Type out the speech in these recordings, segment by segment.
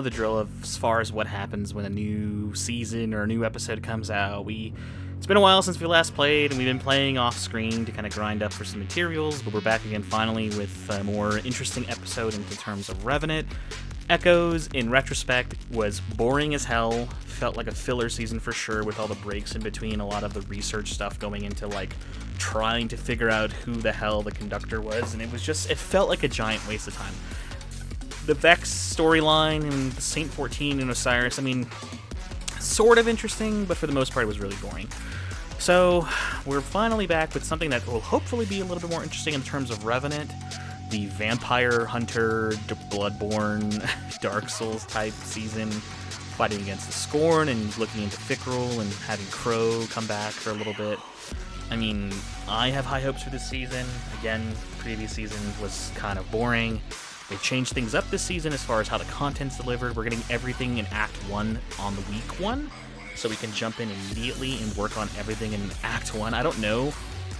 the drill of as far as what happens when a new season or a new episode comes out. It's been a while since we last played, and we've been playing off screen to kind of grind up for some materials, but we're back again finally with a more interesting episode in terms of Revenant. Echoes, in retrospect, was boring as hell. Felt like a filler season for sure, with all the breaks in between, a lot of the research stuff going into like trying to figure out who the hell the conductor was, and it felt like a giant waste of time. The Vex storyline and the Saint 14 and Osiris, I mean, sort of interesting, but for the most part it was really boring. So we're finally back with something that will hopefully be a little bit more interesting in terms of Revenant, the vampire hunter, Bloodborne, Dark Souls type season, fighting against the Scorn and looking into Fikrul and having Cros come back for a little bit. I mean, I have high hopes for this season. Again, the previous season was kind of boring. They've changed things up this season as far as how the content's delivered. We're getting everything in Act 1 on the week 1, so we can jump in immediately and work on everything in Act 1. I don't know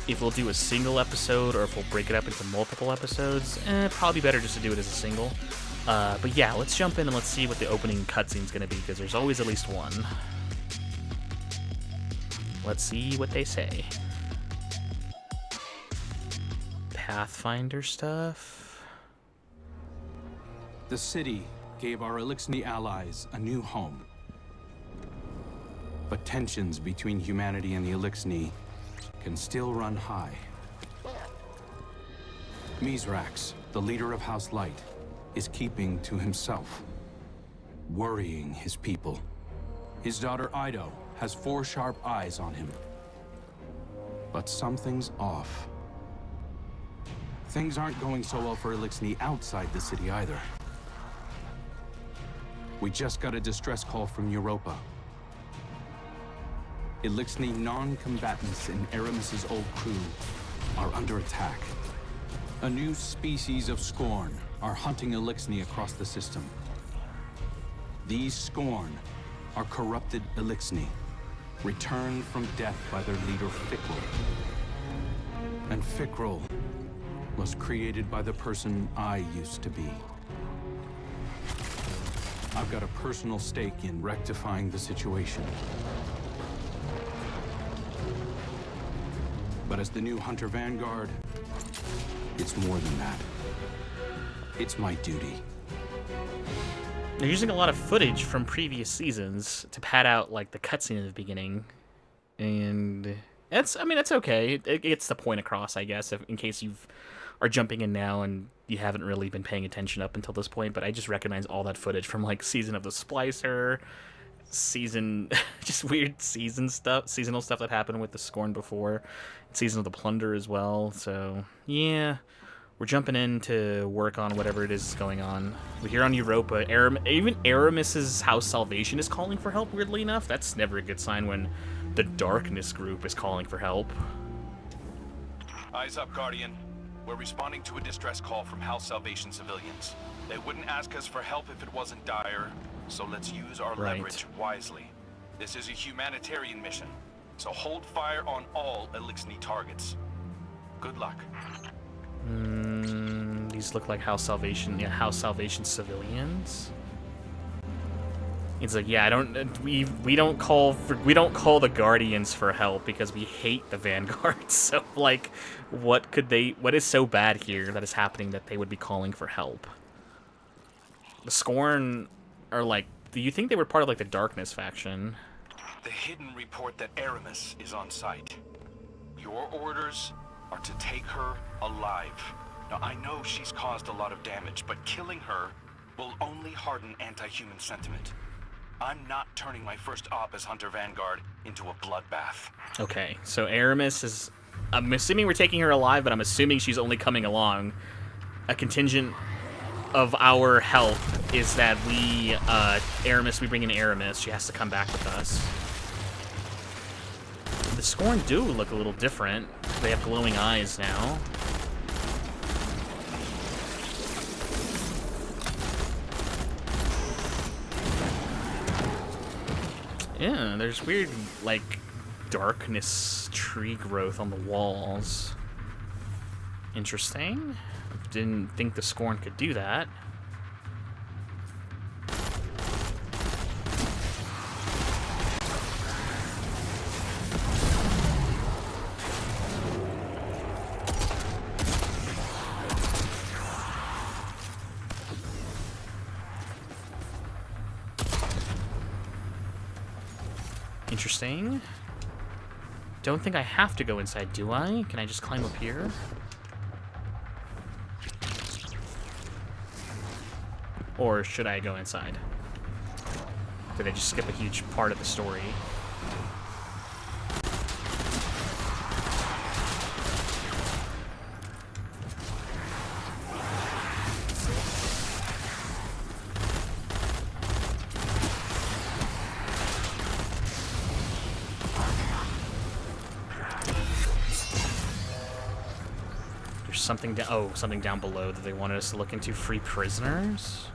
if we'll do a single episode or if we'll break it up into multiple episodes. Probably better just to do it as a single. But yeah, let's jump in and let's see what the opening cutscene's going to be, because there's always at least one. Let's see what they say. Pathfinder stuff. The city gave our Eliksni allies a new home. But tensions between humanity and the Eliksni can still run high. Mithrax, the leader of House Light, is keeping to himself, worrying his people. His daughter Eido has 4 sharp eyes on him. But something's off. Things aren't going so well for Eliksni outside the city either. We just got a distress call from Europa. Eliksni non-combatants in Eramis' old crew are under attack. A new species of Scorn are hunting Eliksni across the system. These Scorn are corrupted Eliksni, returned from death by their leader Fikrul. And Fikrul was created by the person I used to be. I've got a personal stake in rectifying the situation. But as the new Hunter Vanguard, it's more than that. It's my duty. They're using a lot of footage from previous seasons to pad out like the cutscene at the beginning, and that's okay. It gets the point across, I guess, in case you are jumping in now and you haven't really been paying attention up until this point. But I just recognize all that footage from like Season of the Splicer, just weird seasonal stuff that happened with the Scorn before, Season of the Plunder as well. So yeah, we're jumping in to work on whatever it is going on. We hear on Europa, even Eramis' House Salvation is calling for help, weirdly enough. That's never a good sign when the Darkness group is calling for help. Eyes up, Guardian. We're responding to a distress call from House Salvation civilians. They wouldn't ask us for help if it wasn't dire, so let's use our leverage wisely. This is a humanitarian mission, so hold fire on all Eliksni targets. Good luck. These look like House Salvation civilians. It's like, yeah, we don't call the Guardians for help because we hate the Vanguard. So like, what is so bad here that is happening that they would be calling for help? The Scorn are like, do you think they were part of like the Darkness faction? The hidden report that Eramis is on site. Your orders are to take her alive. Now I know she's caused a lot of damage, but killing her will only harden anti-human sentiment. I'm not turning my first op as Hunter Vanguard into a bloodbath. Okay, so Eramis is... I'm assuming we're taking her alive, but I'm assuming she's only coming along. A contingent of our help is that we bring in Eramis. She has to come back with us. The Scorn do look a little different. They have glowing eyes now. Yeah, there's weird, like, darkness tree growth on the walls. Interesting. Didn't think the Scorn could do that. Interesting. Don't think I have to go inside, do I? Can I just climb up here? Or should I go inside? Did I just skip a huge part of the story? There's something down. Oh, something down below that they wanted us to look into. Free prisoners.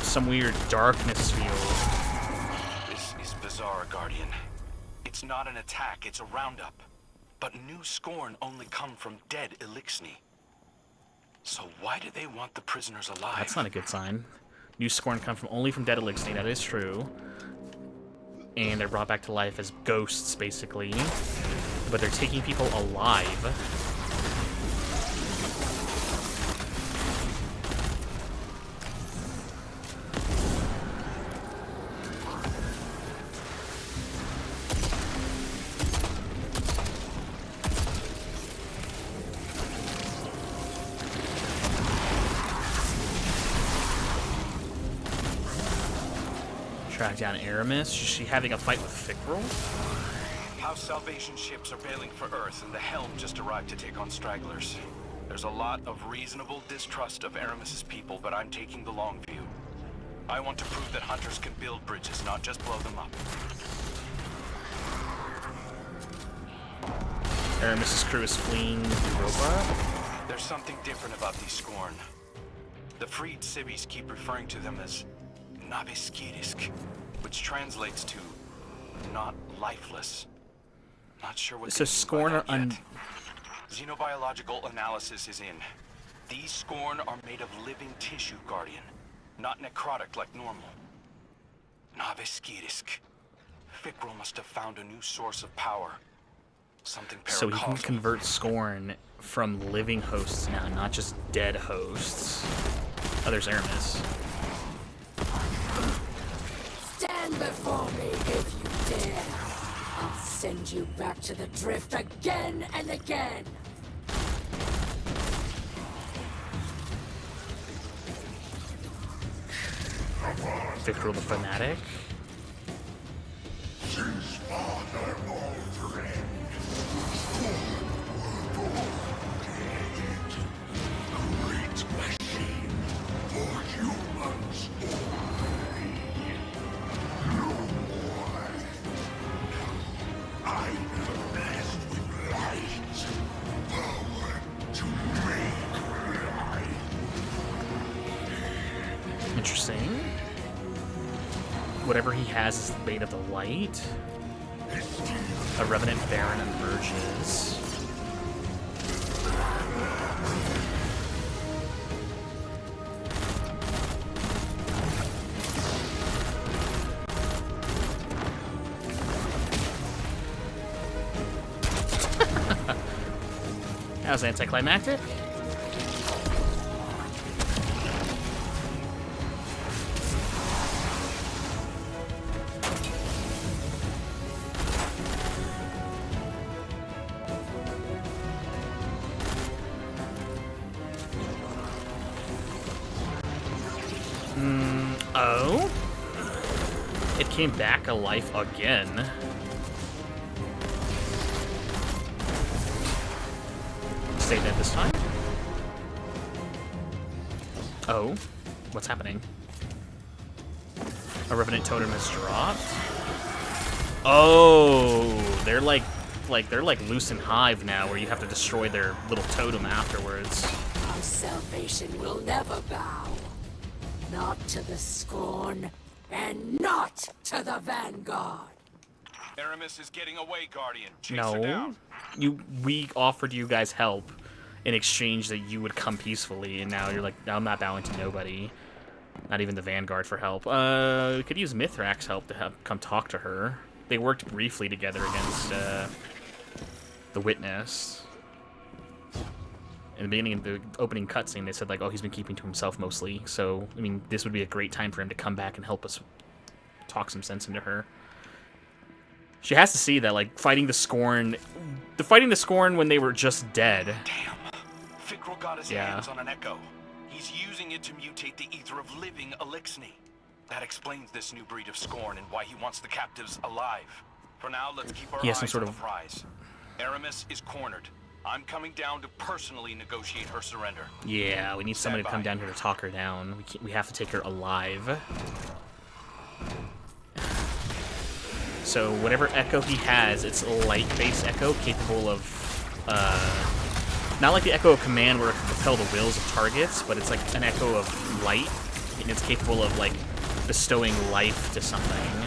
Some weird darkness field. This is bizarre, Guardian. It's not an attack, it's a roundup. But new Scorn only come from dead Elixni. So why do they want the prisoners alive? That's not a good sign. New Scorn come only from dead Elixni, that is true. And they're brought back to life as ghosts, basically. But they're taking people alive. Track down Eramis. Is she having a fight with Fikrul? House Salvation ships are bailing for Earth, and the Helm just arrived to take on stragglers. There's a lot of reasonable distrust of Eramis' people, but I'm taking the long view. I want to prove that hunters can build bridges, not just blow them up. Eramis' crew is fleeing Europa. There's something different about these Scorn. The freed civvies keep referring to them as Na-Veskirisk, which translates to not lifeless. Not sure what. So Scorn are Xenobiological analysis is in. These Scorn are made of living tissue, Guardian, not necrotic like normal. Na-Veskirisk. Fikrul must have found a new source of power. Something paracausal. So he can convert Scorn from living hosts now, not just dead hosts. Oh, there's Eramis. Stand before me if you dare. I'll send you back to the drift again and again. Fikrul the Fanatic. Interesting. Whatever he has is made of the light. A Revenant Baron emerges. That was anticlimactic. Oh? It came back alive again. Stay dead this time? Oh? What's happening? A Revenant Totem has dropped? Oh! They're like loose and hive now, where you have to destroy their little totem afterwards. Our salvation will never bow. Not to the Scorn, and not to the Vanguard. Eramis is getting away, Guardian. Chase her down. We offered you guys help in exchange that you would come peacefully, and now you're like, I'm not bowing to nobody. Not even the Vanguard for help. We could use Mithrax help to come talk to her. They worked briefly together against the Witness. in the beginning of the opening cutscene, they said, like, oh, he's been keeping to himself mostly. So, I mean, this would be a great time for him to come back and help us talk some sense into her. She has to see that, like, fighting the Scorn when they were just dead. Damn. Fikrul got his hands on an echo. He's using it to mutate the ether of living Eliksni. That explains this new breed of Scorn and why he wants the captives alive. For now, let's keep our eyes on the prize. Eramis is cornered. I'm coming down to personally negotiate her surrender. Yeah, we need somebody to come down here to talk her down. We have to take her alive. So whatever echo he has, it's a light-based echo capable of, not like the echo of command where it can propel the wills of targets, but it's like an echo of light, and it's capable of, like, bestowing life to something.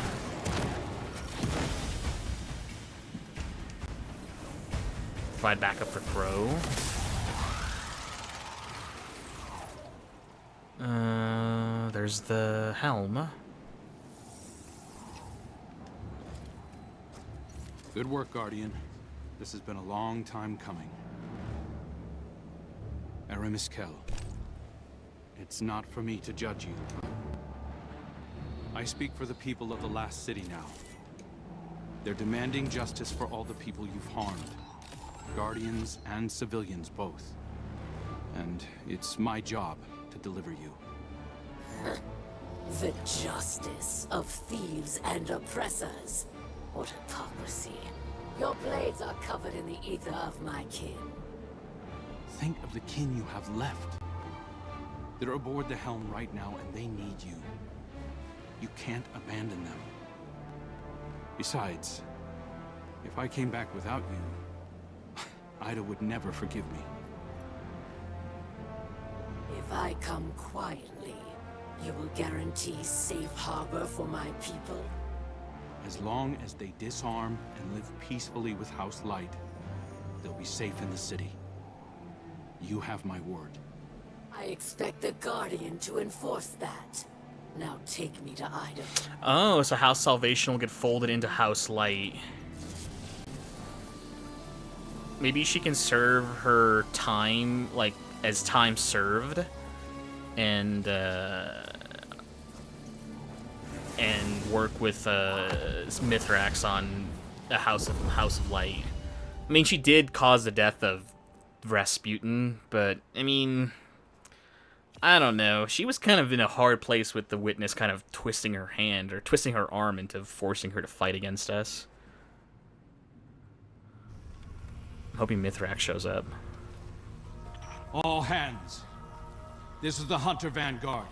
Provide backup for Cros. There's the helm. Good work, Guardian. This has been a long time coming. Eramis Kell. It's not for me to judge you. I speak for the people of the last city now. They're demanding justice for all the people you've harmed. Guardians and civilians both. And it's my job to deliver you. The justice of thieves and oppressors. What hypocrisy. Your blades are covered in the ether of my kin. Think of the kin you have left. They're aboard the helm right now and they need you. You can't abandon them. Besides, if I came back without you, Eido would never forgive me. If I come quietly, you will guarantee safe harbor for my people? As long as they disarm and live peacefully with House Light, they'll be safe in the city. You have my word. I expect the Guardian to enforce that. Now take me to Eido. Oh, so House Salvation will get folded into House Light. Maybe she can serve her time, like, as time served, and work with Mithrax on the House of Light. I mean, she did cause the death of Rasputin, but I mean, I don't know. She was kind of in a hard place with the Witness kind of twisting her hand or twisting her arm into forcing her to fight against us. I'm hoping Mithrax shows up. All hands. This is the Hunter Vanguard.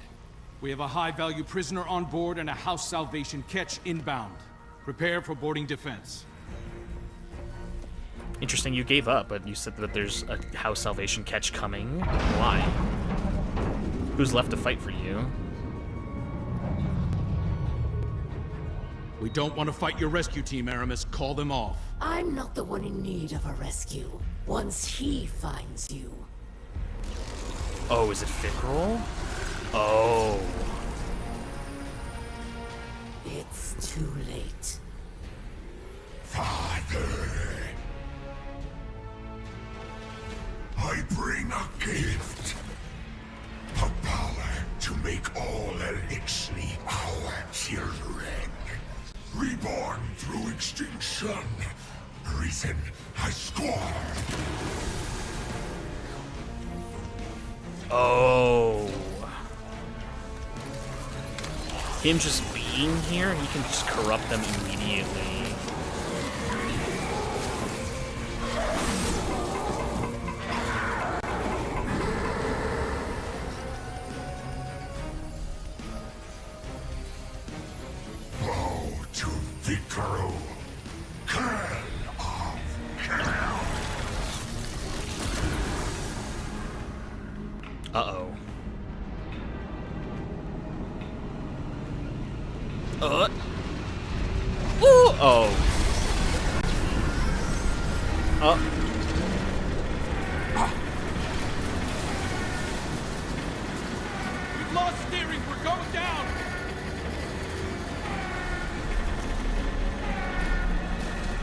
We have a high-value prisoner on board and a House Salvation catch inbound. Prepare for boarding defense. Interesting, you gave up, but you said that there's a House Salvation catch coming. Why? Who's left to fight for you? We don't want to fight your rescue team, Eramis. Call them off. I'm not the one in need of a rescue. Once he finds you. Oh, is it Fikrul? Oh. It's too late. Father, I bring a gift. The power to make all Eliksni our children. Reborn through extinction. Risen as Scorn. Oh. Him just being here, he can just corrupt them immediately. Bow to Fikrul, Kell of Kell. Uh-oh. Ooh, oh. We've lost steering. We're going down.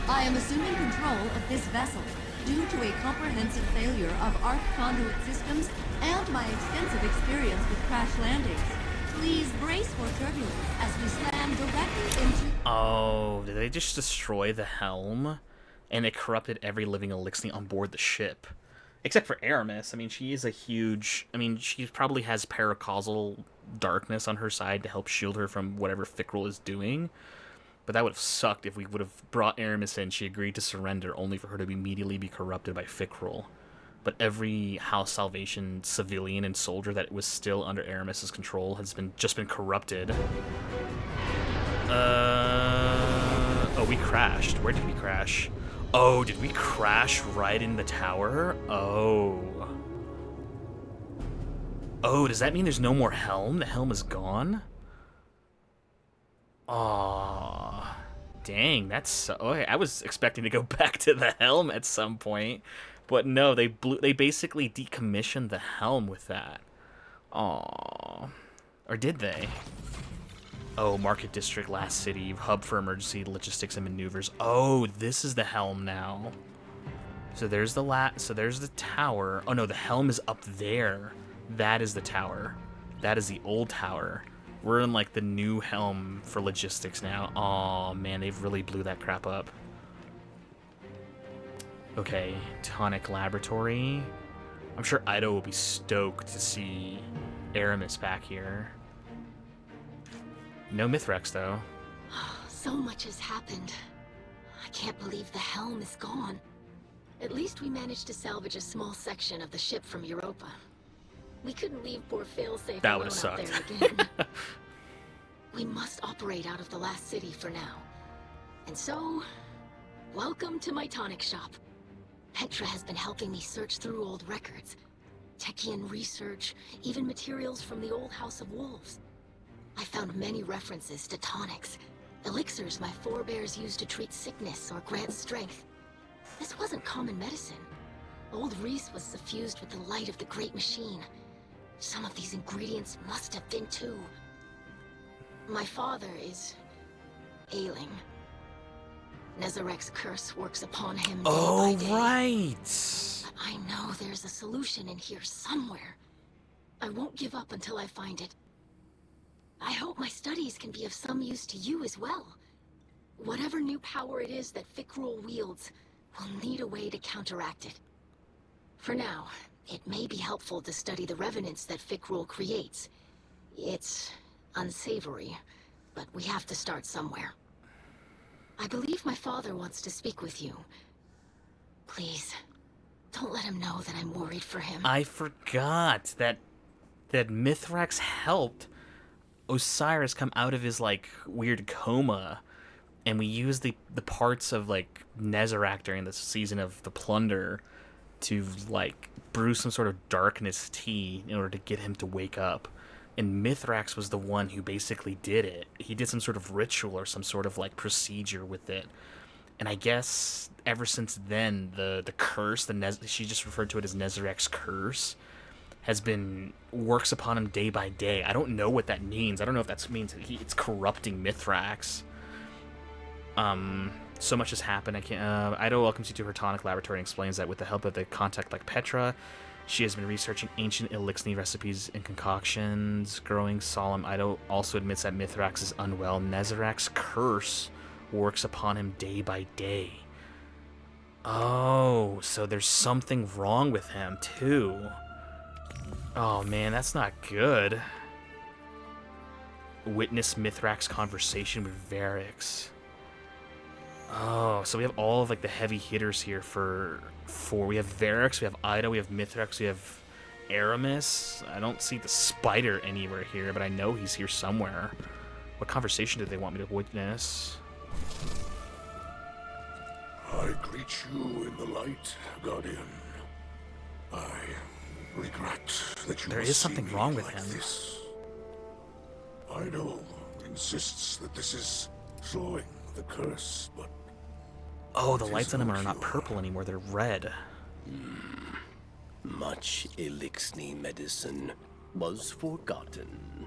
I am assuming control of this vessel. due to a comprehensive failure of arc conduit systems and my extensive experience with crash landings. Please brace for turbulence as we slam directly into... Oh, did they just destroy the helm? And it corrupted every living elixir on board the ship. Except for Eramis. I mean, she is a huge... I mean, she probably has paracausal darkness on her side to help shield her from whatever Fikrul is doing. But that would have sucked if we would have brought Eramis in. She agreed to surrender only for her to immediately be corrupted by Fikrul. But every House Salvation civilian and soldier that was still under Eramis's control has just been corrupted. Oh, we crashed. Where did we crash? Oh, did we crash right in the tower? Oh. Oh, does that mean there's no more helm? The helm is gone? Aw. Dang, that's so... Okay, I was expecting to go back to the helm at some point. But no, they basically decommissioned the helm with that. Aw. Or did they? Oh, Market District, last city, hub for emergency logistics and maneuvers. Oh, this is the helm now. So there's the tower. Oh no, the helm is up there. That is the tower. That is the old tower. We're in like the new helm for logistics now. Oh man, they've really blew that crap up. Okay, Tonic Laboratory. I'm sure Eido will be stoked to see Eramis back here. No Mithrax, though. So much has happened. I can't believe the helm is gone. At least we managed to salvage a small section of the ship from Europa. We couldn't leave poor Failsafe That alone would have out sucked. there again. We must operate out of the last city for now. And so, welcome to my tonic shop. Petra has been helping me search through old records. Techian research, even materials from the old House of Wolves. I found many references to tonics, elixirs my forebears used to treat sickness or grant strength. This wasn't common medicine. Old Reese was suffused with the light of the Great Machine. Some of these ingredients must have been too. My father is ailing. Nezarek's curse works upon him day by day. Right. But I know there's a solution in here somewhere. I won't give up until I find it. I hope my studies can be of some use to you as well. Whatever new power it is that Fikrul wields, we'll need a way to counteract it. For now, it may be helpful to study the revenants that Fikrul creates. It's unsavory, but we have to start somewhere. I believe my father wants to speak with you. Please, don't let him know that I'm worried for him. I forgot that Mithrax helped Osiris come out of his like weird coma, and we used the parts of like Nezarec during the season of the Plunder to like brew some sort of darkness tea in order to get him to wake up. And Mithrax was the one who basically did it. He did some sort of ritual or some sort of like procedure with it. And I guess ever since then, the curse, she just referred to it as Nezarek's curse, works upon him day by day. I don't know what that means. I don't know if that means that it's corrupting Mithrax. So much has happened. Eido welcomes you to her tonic laboratory and explains that with the help of the contact like Petra, she has been researching ancient elixir recipes and concoctions. Growing solemn, Eido also admits that Mithrax is unwell. Nezarek's curse works upon him day by day. Oh, so there's something wrong with him, too. Oh, man, that's not good. Witness Mithrax conversation with Variks. Oh, so we have all of like the heavy hitters here for we have Variks, we have Eido, we have Mithrax, we have Eramis. I don't see the spider anywhere here, but I know he's here somewhere. What conversation do they want me to witness? I greet you in the light, Guardian. I regret that you There must is something see me wrong with like him. This. Eido insists that this is slowing the curse, but Oh, the lights on him are not purple anymore, they're red. Much elixir medicine was forgotten.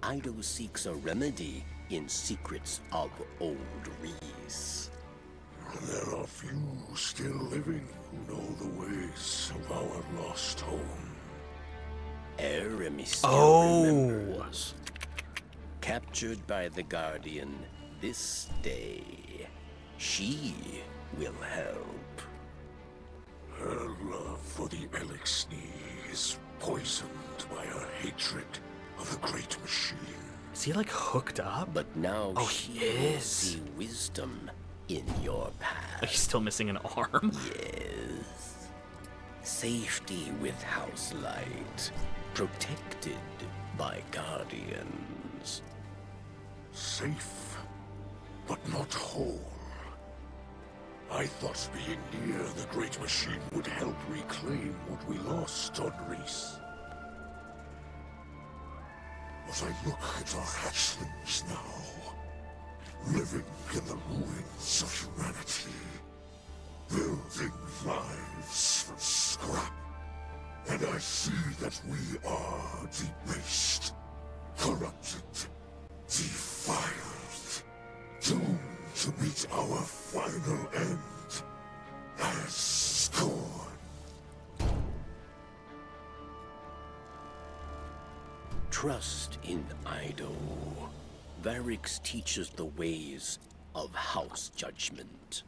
Eido seeks a remedy in secrets of old Reese. There are few still living who know the ways of our lost home. Eramis still remembers. Captured by the Guardian this day, she will help. Her love for the Eliksni is poisoned by her hatred of the Great Machine. Is he like hooked up? But now Oh, she he will is. see wisdom in your path. He's still missing an arm. Yes. Safety with House Light. Protected by Guardians. Safe, but not whole. I thought being near the Great Machine would help reclaim what we lost on Reese. But I look at our hatchlings now, living in the ruins of humanity, building lives from scrap. And I see that we are debased, corrupted, defiled, doomed to meet our final end as Scorn. Trust in Eido. Variks teaches the ways of House Judgment.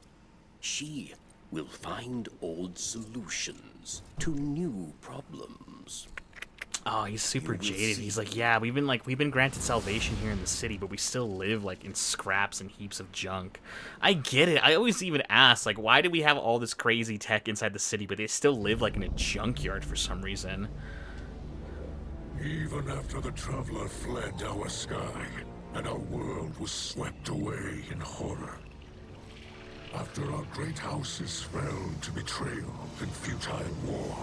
She will find old solutions to new problems. Oh, he's super You will jaded. see. He's like, yeah, we've been granted salvation here in the city, but we still live like in scraps and heaps of junk. I get it. I always even ask, like, why do we have all this crazy tech inside the city, but they still live like in a junkyard for some reason? Even after the Traveler fled our sky, and our world was swept away in horror. After our great houses fell to betrayal and futile war,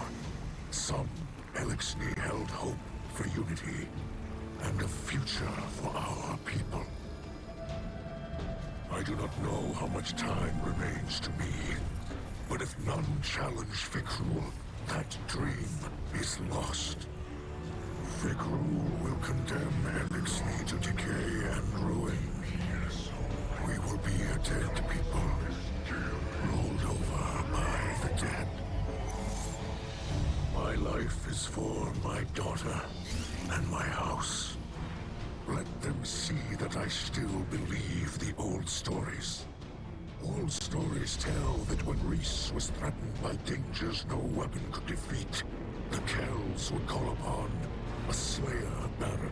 some Eliksni held hope for unity and a future for our people. I do not know how much time remains to me, but if none challenge Fikrul, that dream is lost. Fikrul will condemn Eliksni to decay and ruin. We will be a dead people, rolled over by the dead. My life is for my daughter and my house. Let them see that I still believe the old stories. Old stories tell that when Reese was threatened by dangers no weapon could defeat, the Kells would call upon a Slayer Baron,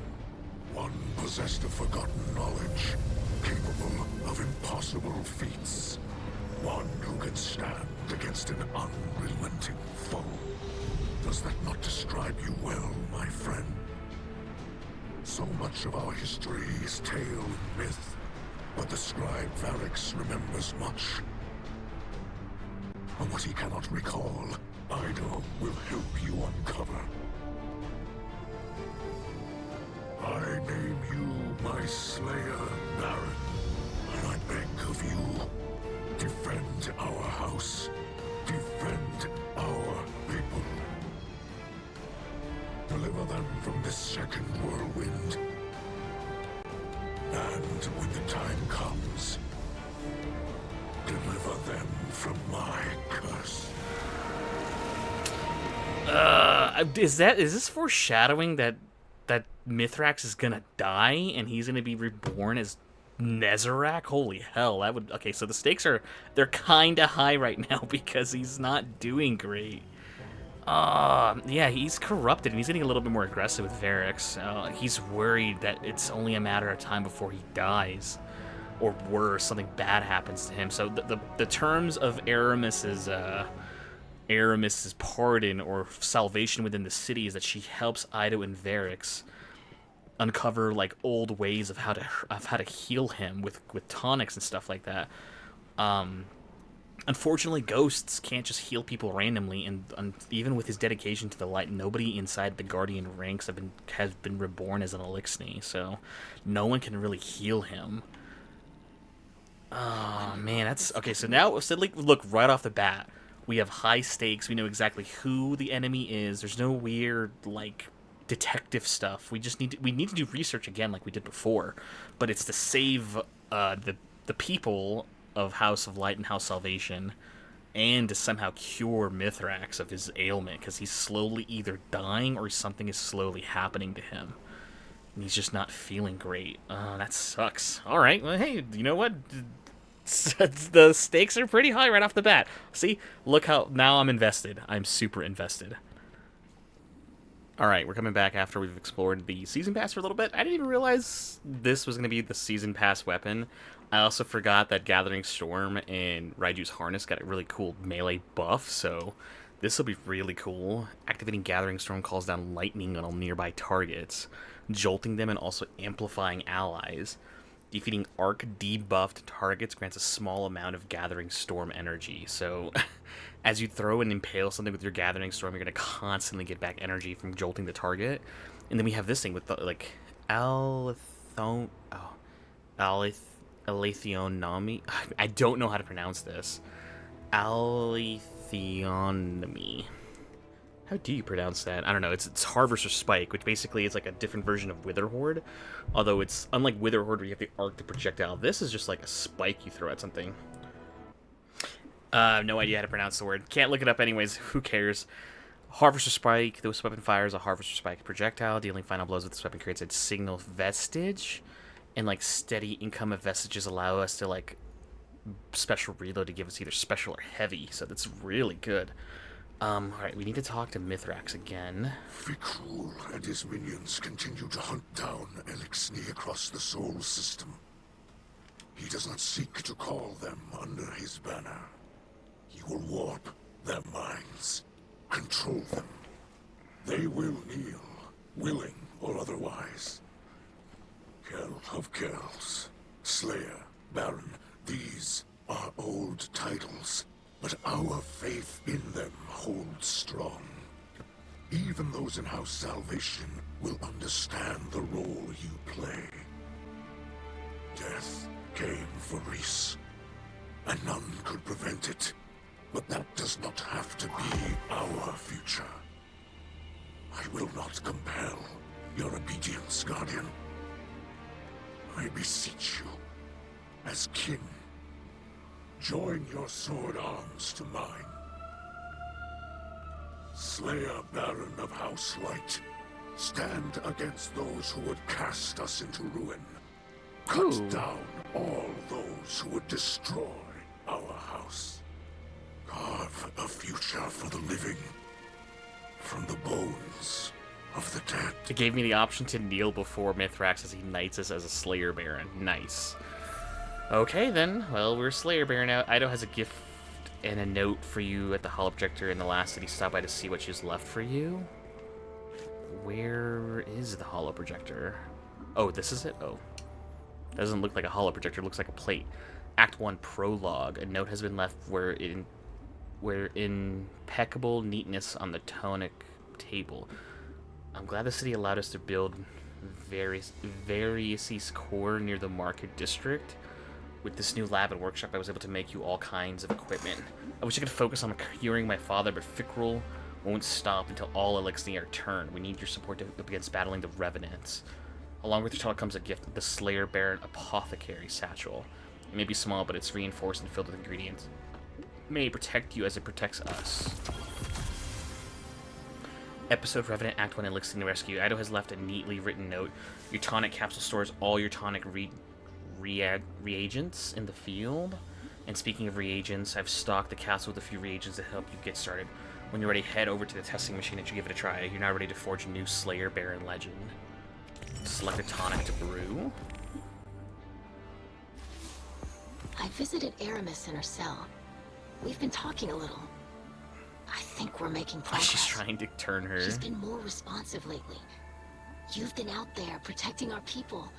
one possessed of forgotten knowledge, capable of impossible feats, one who can stand against an unrelenting foe. Does that not describe you well, my friend? So much of our history is tale and myth, but the scribe Variks remembers much. But what he cannot recall, Eido will help you uncover. I name you my Slayer Baron, and I beg of you, defend our house, defend our people. Deliver them from this second whirlwind. And when the time comes, deliver them from my curse. Is this foreshadowing that Mithrax is gonna die and he's gonna be reborn as Nezarec? Holy hell, that would... Okay, so the stakes they're kinda high right now because he's not doing great. Yeah, he's corrupted and he's getting a little bit more aggressive with Variks. He's worried that it's only a matter of time before he dies, or worse, something bad happens to him. So the terms of Eramis's pardon or salvation within the city is that she helps Eido and Variks uncover like old ways of how to heal him with tonics and stuff like that. Unfortunately, ghosts can't just heal people randomly, and even with his dedication to the light, nobody inside the Guardian ranks has been reborn as an Eliksni, so no one can really heal him. Oh man, that's okay. So now, look, right off the bat, we have high stakes. We know exactly who the enemy is. There's no weird like detective stuff. We need to do research again, like we did before, but it's to save the people of House of Light and House Salvation, and to somehow cure Mithrax of his ailment, because he's slowly either dying or something is slowly happening to him. And he's just not feeling great. That sucks. Alright, well, hey, you know what? The stakes are pretty high right off the bat. See? Look how... Now I'm invested. I'm super invested. Alright, we're coming back after we've explored the Season Pass for a little bit. I didn't even realize this was going to be the Season Pass weapon. I also forgot that Gathering Storm and Raiju's Harness got a really cool melee buff, so this will be really cool. Activating Gathering Storm calls down lightning on all nearby targets, jolting them and also amplifying allies. Defeating arc debuffed targets grants a small amount of Gathering Storm energy, so as you throw and impale something with your Gathering Storm, you're going to constantly get back energy from jolting the target. And then we have this thing with the, like, Alethionomy. I don't know how to pronounce this. Alethionomy. How do you pronounce that? I don't know. It's Harvester Spike, which basically is like a different version of Witherhoard. Although it's unlike Witherhoard where you have the arc to projectile. This is just like a spike you throw at something. No idea how to pronounce the word. Can't look it up anyways. Who cares? Harvester Spike. This weapon fires a Harvester Spike projectile. Dealing final blows with this weapon creates a signal vestige. And like steady income of vestiges allow us to like special reload to give us either special or heavy. So that's really good. Alright, we need to talk to Mithrax again. Fikrul and his minions continue to hunt down Eliksni across the Soul System. He does not seek to call them under his banner. He will warp their minds, control them. They will kneel, willing or otherwise. Kell of Kells, Slayer, Baron, these are old titles. But our faith in them holds strong. Even those in House Salvation will understand the role you play. Death came for Reese, and none could prevent it. But that does not have to be our future. I will not compel your obedience, Guardian. I beseech you, as kin, join your sword arms to mine. Slayer Baron of House Light, stand against those who would cast us into ruin. Cut down all those who would destroy our house. Carve a future for the living from the bones of the dead. It gave me the option to kneel before Mithrax as he knights us as a Slayer Baron. Nice. Okay, then. Well, we're Slayer Baron now. Eido has a gift and a note for you at the Holo Projector in the last city. Stop by to see what she's left for you. Where is the Holo Projector? Oh, this is it? Oh. Doesn't look like a Holo Projector. It looks like a plate. Act 1 Prologue. A note has been left where impeccable neatness on the tonic table. I'm glad the city allowed us to build Various core near the market district. With this new lab and workshop, I was able to make you all kinds of equipment. I wish I could focus on curing my father, but Fikrul won't stop until all Eliksni are turned. We need your support against battling the Revenants. Along with your title comes a gift, the Slayer Baron Apothecary Satchel. It may be small, but it's reinforced and filled with ingredients. It may protect you as it protects us. Episode Revenant Act 1 Eliksni Rescue. Eido has left a neatly written note. Your tonic capsule stores all your tonic reagents in the field. And speaking of reagents, I've stocked the castle with a few reagents to help you get started. When you're ready, head over to the testing machine and give it a try. You're now ready to forge a new Slayer Baron legend. Select a tonic to brew. I visited Eramis in her cell. We've been talking a little. I think we're making progress. She's trying to turn her. She's been more responsive lately. You've been out there protecting our people.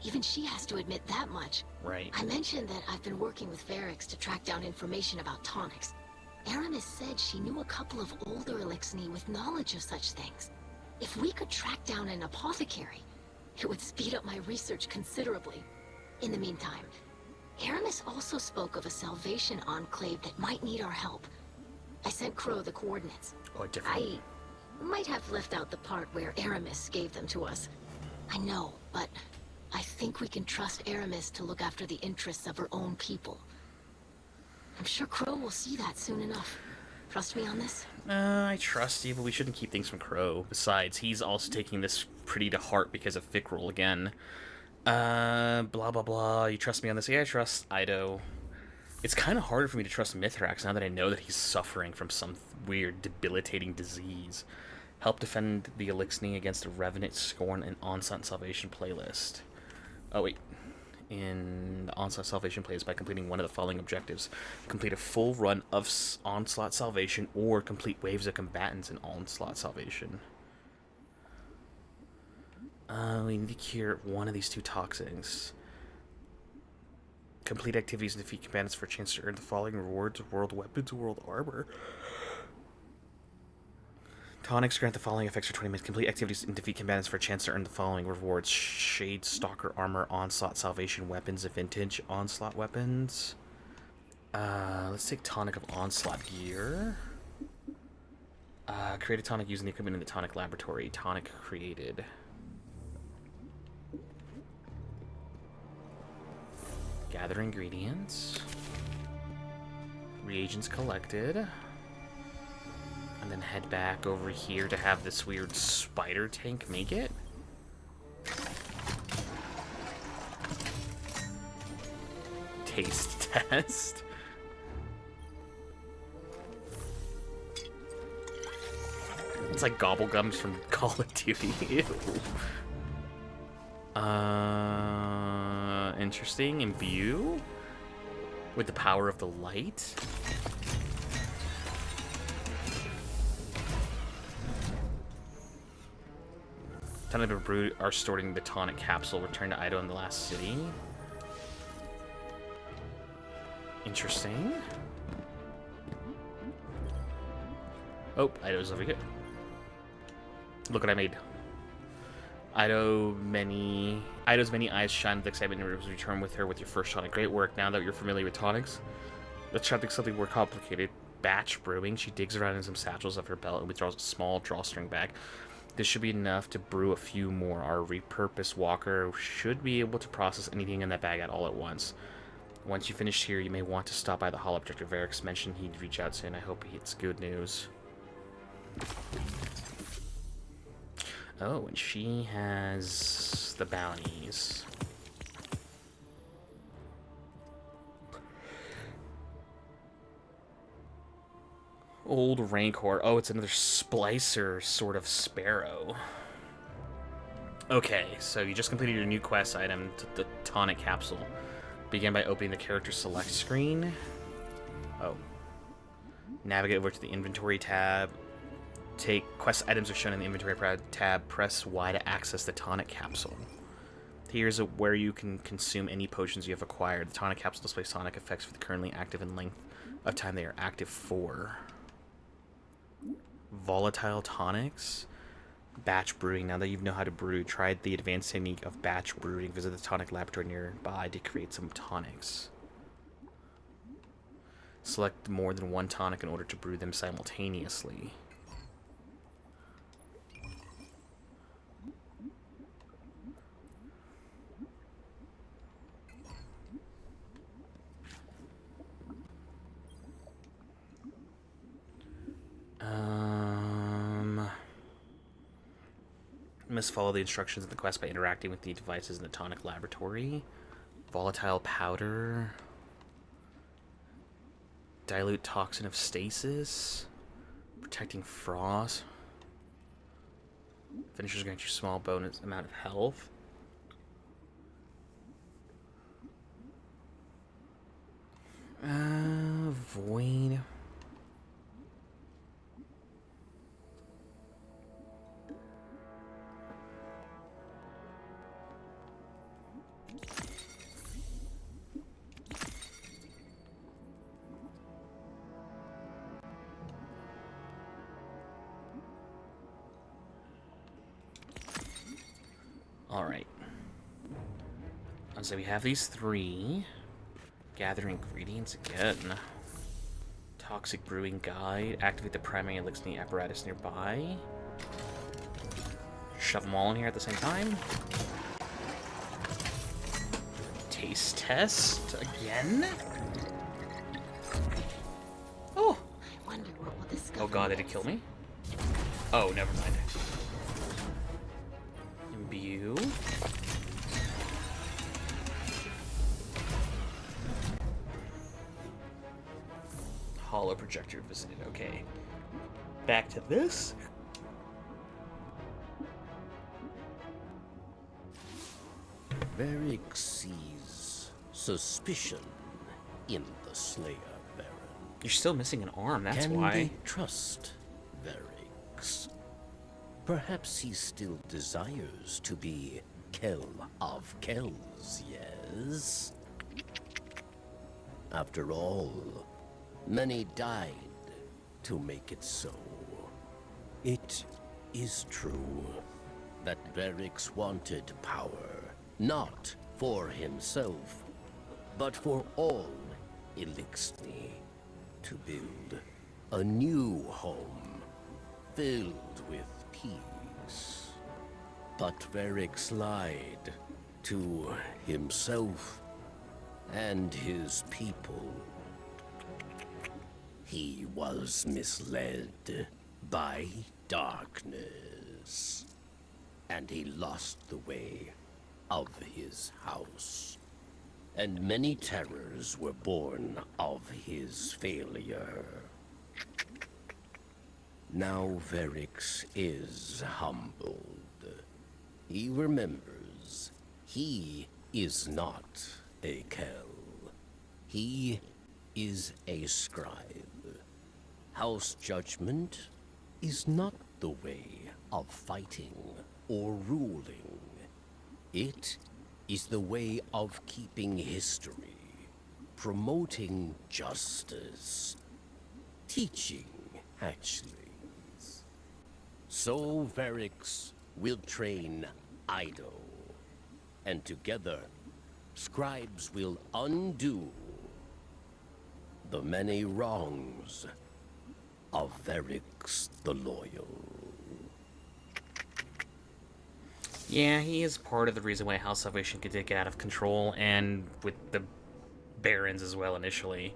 Even she has to admit that much. Right. I mentioned that I've been working with Variks to track down information about tonics. Eramis said she knew a couple of older Eliksni with knowledge of such things. If we could track down an apothecary, it would speed up my research considerably. In the meantime, Eramis also spoke of a Salvation enclave that might need our help. I sent Cros the coordinates. Oh, different. I might have left out the part where Eramis gave them to us. I know, but I think we can trust Eramis to look after the interests of her own people. I'm sure Cros will see that soon enough. Trust me on this? I trust you, but we shouldn't keep things from Cros. Besides, he's also taking this pretty to heart because of Fikrul again. Blah, blah, blah. You trust me on this? Yeah, I trust Eido. It's kind of harder for me to trust Mithrax now that I know that he's suffering from some weird, debilitating disease. Help defend the Eliksni against the Revenant, Scorn, and Onslaught Salvation playlist. Oh, wait. In the Onslaught Salvation playlist by completing one of the following objectives. Complete a full run of Onslaught Salvation or complete waves of combatants in Onslaught Salvation. We need to cure one of these two toxins. Complete activities and defeat combatants for a chance to earn the following rewards: world weapons, world armor. Tonics grant the following effects for 20 minutes. Complete activities and defeat combatants for a chance to earn the following rewards: Shade, Stalker Armor, Onslaught Salvation Weapons, Vintage Onslaught Weapons. Let's take Tonic of Onslaught Gear. Create a tonic using the equipment in the Tonic Laboratory. Tonic created. Gather ingredients. Reagents collected. And then head back over here to have this weird spider tank make it. Taste test. It's like gobblegums from Call of Duty. Ew. Interesting. Imbue with the power of the light. Ton of brood are stored in the tonic capsule. Return to Eido in the last city. Interesting. Oh, Eido's over here. Look what I made. Eido's many eyes shine with excitement and return with her with your first tonic. Great work. Now that you're familiar with tonics, let's try something more complicated. Batch brewing. She digs around in some satchels of her belt and withdraws a small drawstring bag. This should be enough to brew a few more. Our repurposed walker should be able to process anything in that bag at all at once. Once you finish here, you may want to stop by the hall objective. Variks mentioned he'd reach out soon. I hope it's good news. Oh, and she has the bounties. Old Rancor. Oh, it's another splicer sort of sparrow. Okay, so you just completed your new quest item, the tonic capsule. Begin by opening the character select screen. Oh. Navigate over to the inventory tab. Take quest items are shown in the inventory tab. Press Y to access the tonic capsule. Here's where you can consume any potions you have acquired. The tonic capsule displays tonic effects for the currently active and length of time they are active for. Volatile tonics. Batch brewing. Now that you know how to brew, try the advanced technique of batch brewing. Visit the tonic laboratory nearby to create some tonics. Select more than one tonic in order to brew them simultaneously. You must follow the instructions in the quest by interacting with the devices in the tonic laboratory. Volatile powder. Dilute toxin of stasis. Protecting frost. Finishers grant you small bonus amount of health. Void. Alright. So we have these three. Gather ingredients again. Toxic brewing guide. Activate the primary Eliksni apparatus nearby. Shove them all in here at the same time. Taste test again. Oh god, did it kill me? Oh, never mind. Imbue. Hollow projector visited. Okay. Back to this. Variks sees suspicion in the Slayer Baron. You're still missing an arm, that's Can why. they trust Variks? Perhaps he still desires to be Kell of Kells, yes? After all, many died to make it so. It is true that Variks wanted power, not for himself, but for all Eliksni, to build a new home filled with peace. But Variks lied to himself and his people. He was misled by darkness, and he lost the way of his house. And many terrors were born of his failure. Now Variks is humbled. He remembers he is not a Kell. He is a scribe. House judgment is not the way of fighting or ruling. It is the way of keeping history, promoting justice, teaching, actually. So Variks will train Eido, and together, scribes will undo the many wrongs of Variks the Loyal. Yeah, he is part of the reason why House Salvation could get out of control, and with the Barons as well initially.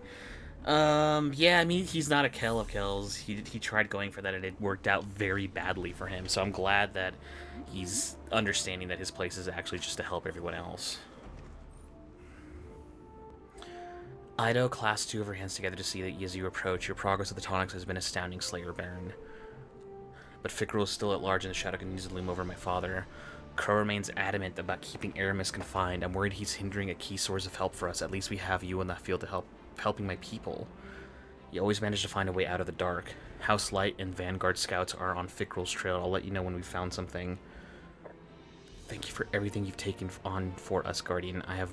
Yeah, I mean, he's not a Kell of Kells. He tried going for that, and it worked out very badly for him. So I'm glad that he's understanding that his place is actually just to help everyone else. Eido clasps two of her hands together to see that as you approach, your progress with the Tonics has been astounding, Slayer Baron. But Fikrul is still at large, and the shadow continues to loom over my father. Cros remains adamant about keeping Eramis confined. I'm worried he's hindering a key source of help for us. At least we have you in that field to helping my people. You always manage to find a way out of the dark. House Light and Vanguard scouts are on Fikrul's trail. I'll let you know when we've found something. Thank you for everything you've taken on for us, Guardian. I have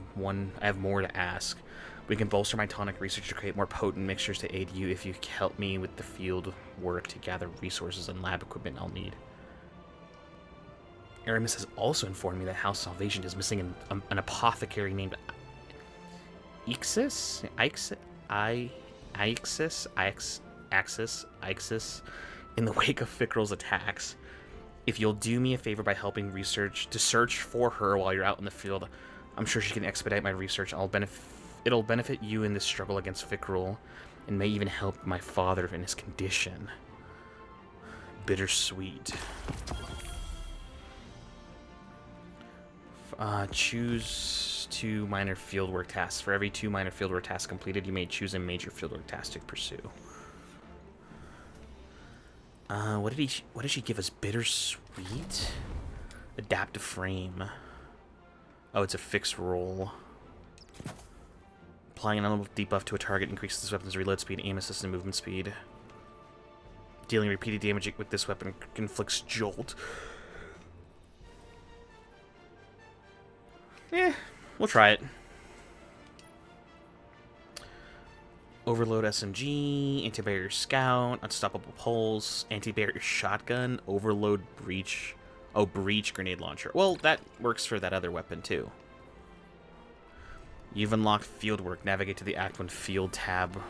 more to ask. We can bolster my tonic research to create more potent mixtures to aid you if you help me with the field work to gather resources and lab equipment I'll need. Eramis has also informed me that House Salvation is missing an apothecary named Ixis in the wake of Fikrul's attacks. If you'll do me a favor by helping to search for her while you're out in the field, I'm sure she can expedite my research. It'll benefit you in this struggle against Fikrul, and may even help my father in his condition. Bittersweet. Choose 2 minor fieldwork tasks. For every 2 minor fieldwork tasks completed, you may choose a major fieldwork task to pursue. What did she give us? Bittersweet? Adaptive frame. Oh, it's a fixed roll. Applying an elemental debuff to a target increases this weapon's reload speed, aim assist, and movement speed. Dealing repeated damage with this weapon inflicts jolt. We'll try it. Overload SMG, anti-barrier scout, unstoppable pulse, anti-barrier shotgun, overload breach. Oh, breach grenade launcher. Well, that works for that other weapon too. You've unlocked fieldwork. Navigate to the Act 1 field tab.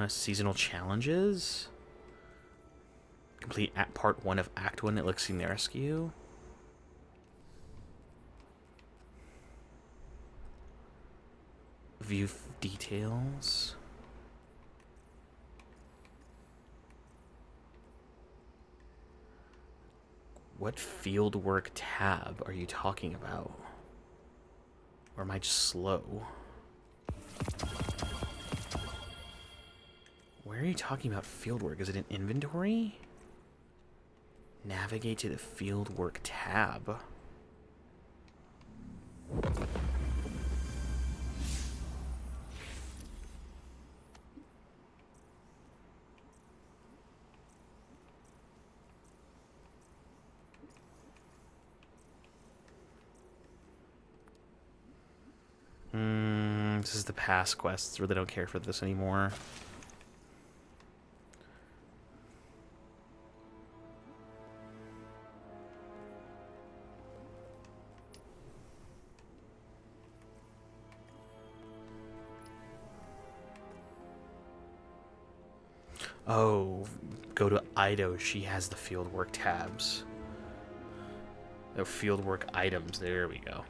Seasonal challenges. Complete part 1 of Act 1 at Na-Veskirisk. View details. What fieldwork tab are you talking about? Or am I just slow? Where are you talking about fieldwork? Is it in inventory? Navigate to the fieldwork tab. This is the past quests. Really don't care for this anymore. Oh, go to Eido. She has the fieldwork tabs. Oh, fieldwork items. There we go.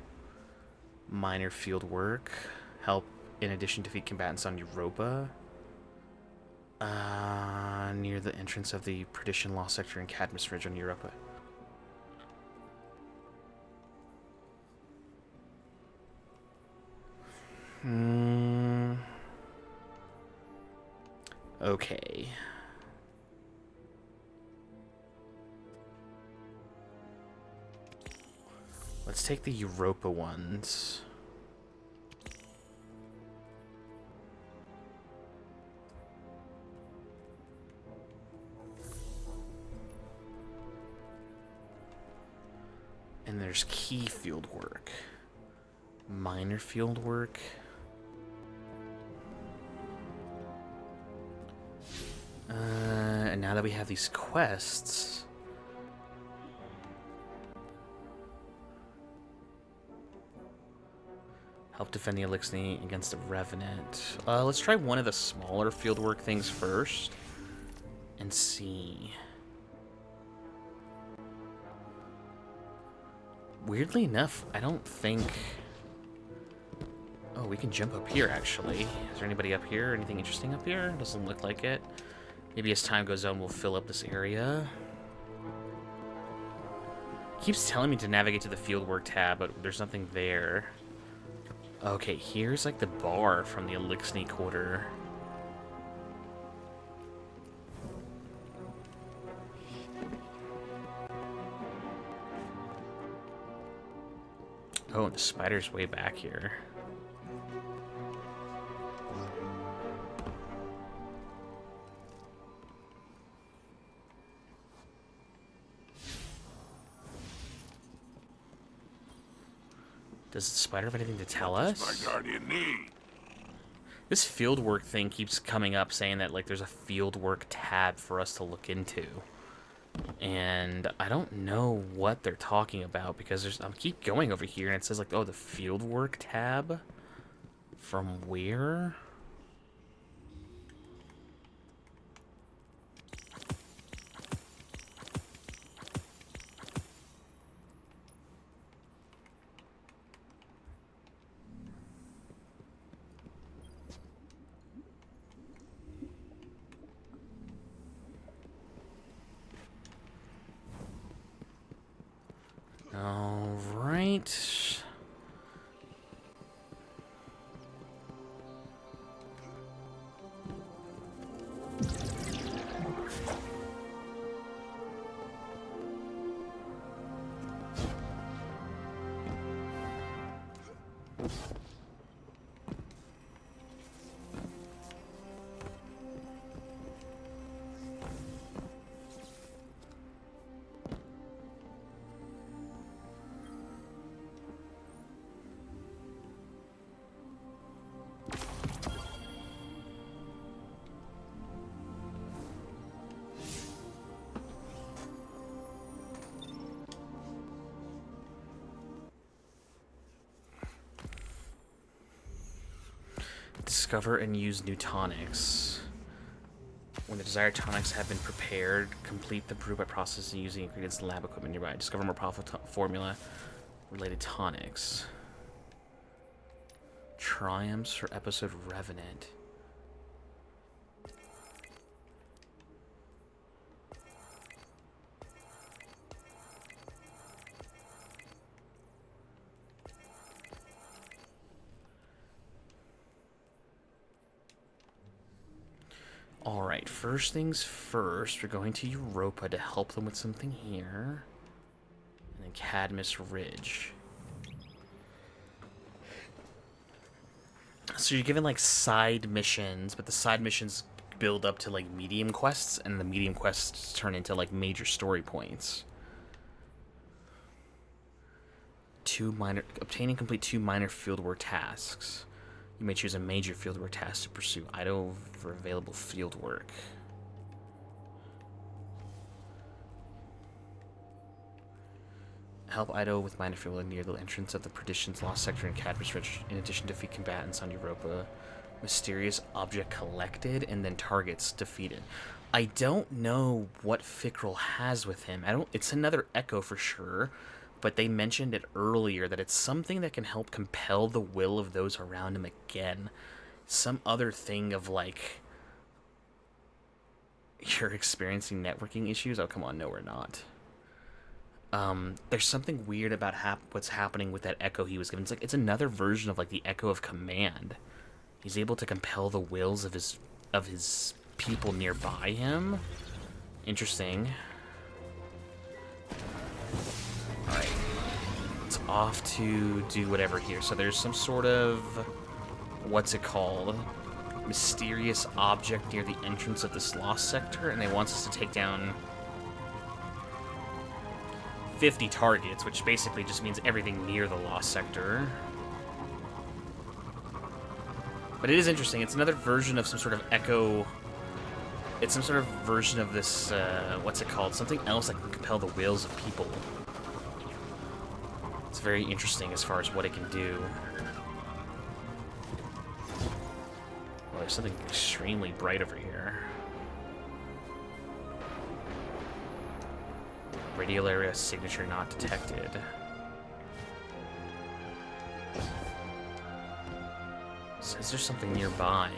Minor fieldwork. Help in addition defeat combatants on Europa. Near the entrance of the Perdition Lost Sector in Cadmus Ridge on Europa. Okay. Let's take the Europa ones. And there's key field work. Minor field work. And now that we have these quests... Help defend the Elixir against the Revenant. Let's try one of the smaller fieldwork things first. And see. Weirdly enough, I don't think... Oh, we can jump up here, actually. Is there anybody up here? Anything interesting up here? Doesn't look like it. Maybe as time goes on, we'll fill up this area. Keeps telling me to navigate to the fieldwork tab, but there's nothing there. Okay, here's like the bar from the Elixir Quarter. Oh, and the spider's way back here. Does the spider have anything to tell us? My guardian need. This fieldwork thing keeps coming up saying that like there's a fieldwork tab for us to look into. And I don't know what they're talking about because there's I keep going over here and it says like, oh, the fieldwork tab? From where? All right. Discover and use new tonics. When the desired tonics have been prepared, complete the brew by processing using ingredients and lab equipment nearby. Discover more powerful formula related tonics. Triumphs for episode Revenant. Alright, first things first, we're going to Europa to help them with something here. And then Cadmus Ridge. So you're given, like, side missions, but the side missions build up to, like, medium quests, and the medium quests turn into, like, major story points. Obtaining complete 2 minor fieldwork tasks. You may choose a major fieldwork task to pursue Eido for available fieldwork. Help Eido with minor fieldwork near the entrance of the Perdition's Lost Sector in Cadmus Ridge. In addition, defeat combatants on Europa. Mysterious object collected and then targets defeated. I don't know what Fikrul has with him. It's another echo for sure, but they mentioned it earlier that it's something that can help compel the will of those around him again. Some other thing of, like, you're experiencing networking issues? Oh, come on, no, we're not. There's something weird about what's happening with that echo he was given. It's like it's another version of, like, the echo of command. He's able to compel the wills of his people nearby him. Interesting. Alright. It's off to do whatever here. So there's some sort of... what's it called? Mysterious object near the entrance of this lost sector, and they want us to take down 50 targets, which basically just means everything near the lost sector. But it is interesting. It's another version of some sort of echo... It's some sort of version of this, what's it called? Something else that can compel the wills of people. It's very interesting as far as what it can do. Well, there's something extremely bright over here. Radial area signature not detected. Says there's something nearby.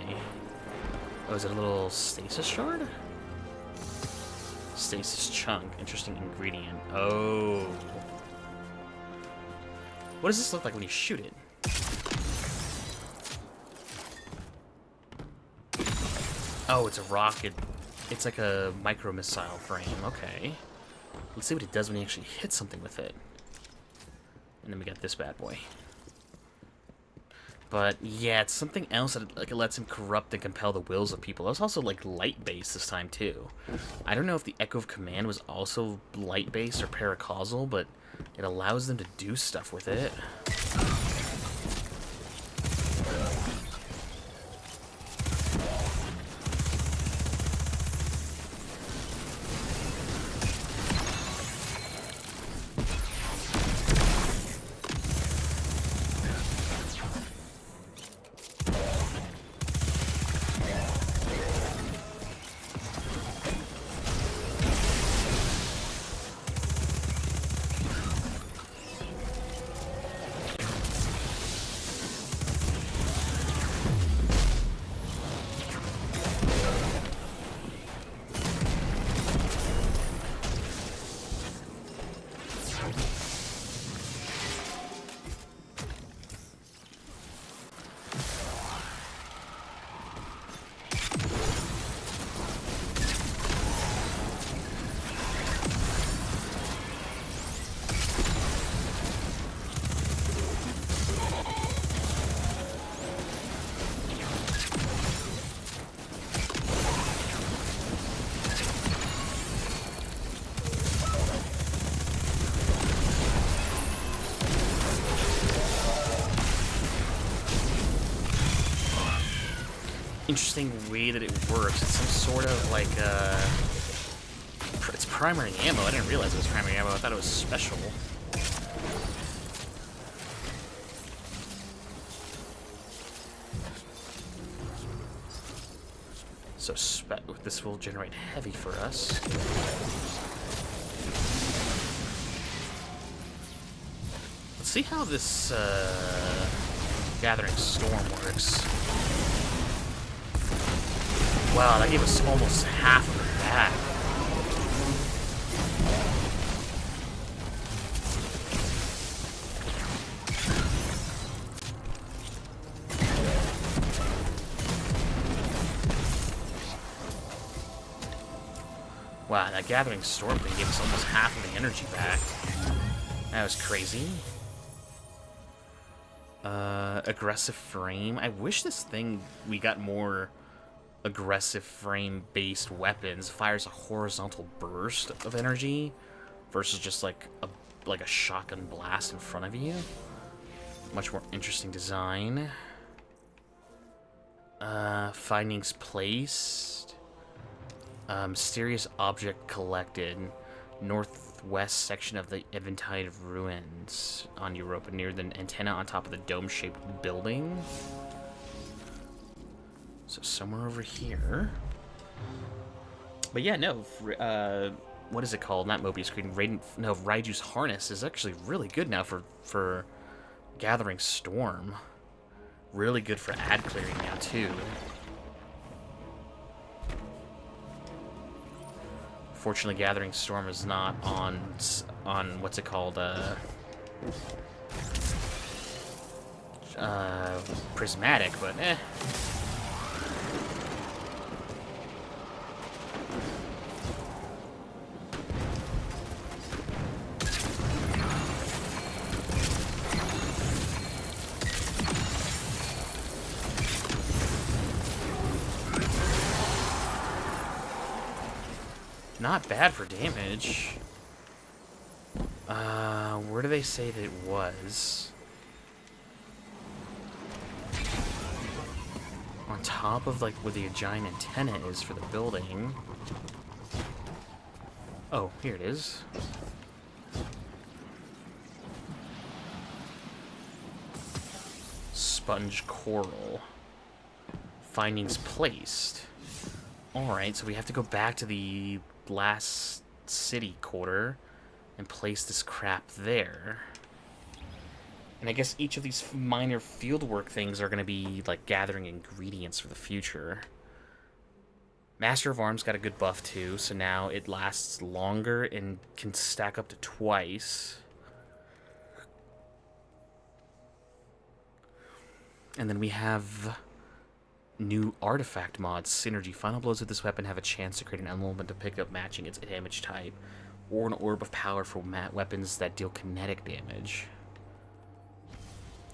Oh, is it a little stasis shard? Stasis chunk. Interesting ingredient. Oh. What does this look like when you shoot it? Oh, it's a rocket. It's like a micro missile frame. Okay. Let's see what it does when you actually hit something with it. And then we got this bad boy. But yeah, it's something else that it lets him corrupt and compel the wills of people. It was also like light-based this time too. I don't know if the Echo of Command was also light-based or paracausal, but it allows them to do stuff with it. Interesting way that it works. It's some sort of like it's primary ammo. I didn't realize it was primary ammo. I thought it was special. So this will generate heavy for us. Let's see how this Gathering Storm works. Wow, that gave us almost half of it back. Wow, that Gathering Storm thing gave us almost half of the energy back. That was crazy. Aggressive frame. I wish this thing, we got more aggressive frame-based weapons. Fires a horizontal burst of energy versus just like a shotgun blast in front of you. Much more interesting design. Findings placed. Mysterious object collected. Northwest section of the Eventide ruins on Europa, near the antenna on top of the dome-shaped building. So somewhere over here. But yeah, no. What is it called? Not Mobius Screen. Raiju's Harness is actually really good now for Gathering Storm. Really good for ad clearing now too. Fortunately, Gathering Storm is not on what's it called? Prismatic, but eh. Not bad for damage. Where do they say that it was? On top of, like, where the giant antenna is for the building. Oh, here it is. Sponge coral. Findings placed. Alright, so we have to go back to the last city quarter and place this crap there. And I guess each of these minor fieldwork things are going to be like gathering ingredients for the future. Master of Arms got a good buff too, so now it lasts longer and can stack up to twice. And then we have new artifact mods. Synergy. Final blows with this weapon have a chance to create an element to pick up matching its damage type, or an orb of power for weapons that deal kinetic damage.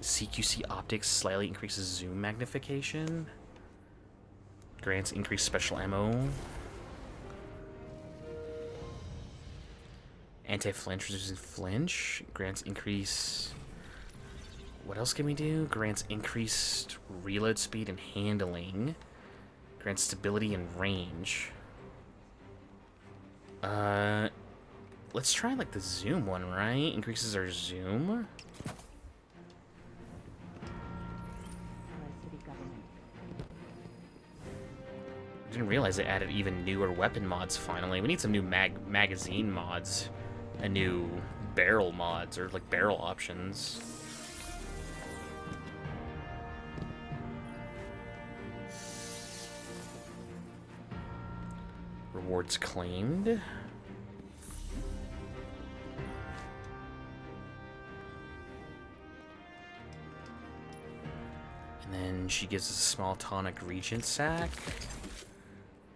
CQC optics slightly increases zoom magnification. Grants increased special ammo. Anti-flinch reduces flinch. Grants increase... What else can we do? Grants increased reload speed and handling. Grants stability and range. Let's try like the zoom one, right? Increases our zoom. Didn't realize they added even newer weapon mods finally. We need some new magazine mods. And new barrel mods, or like barrel options. Rewards claimed. And then she gives us a small tonic regent sack.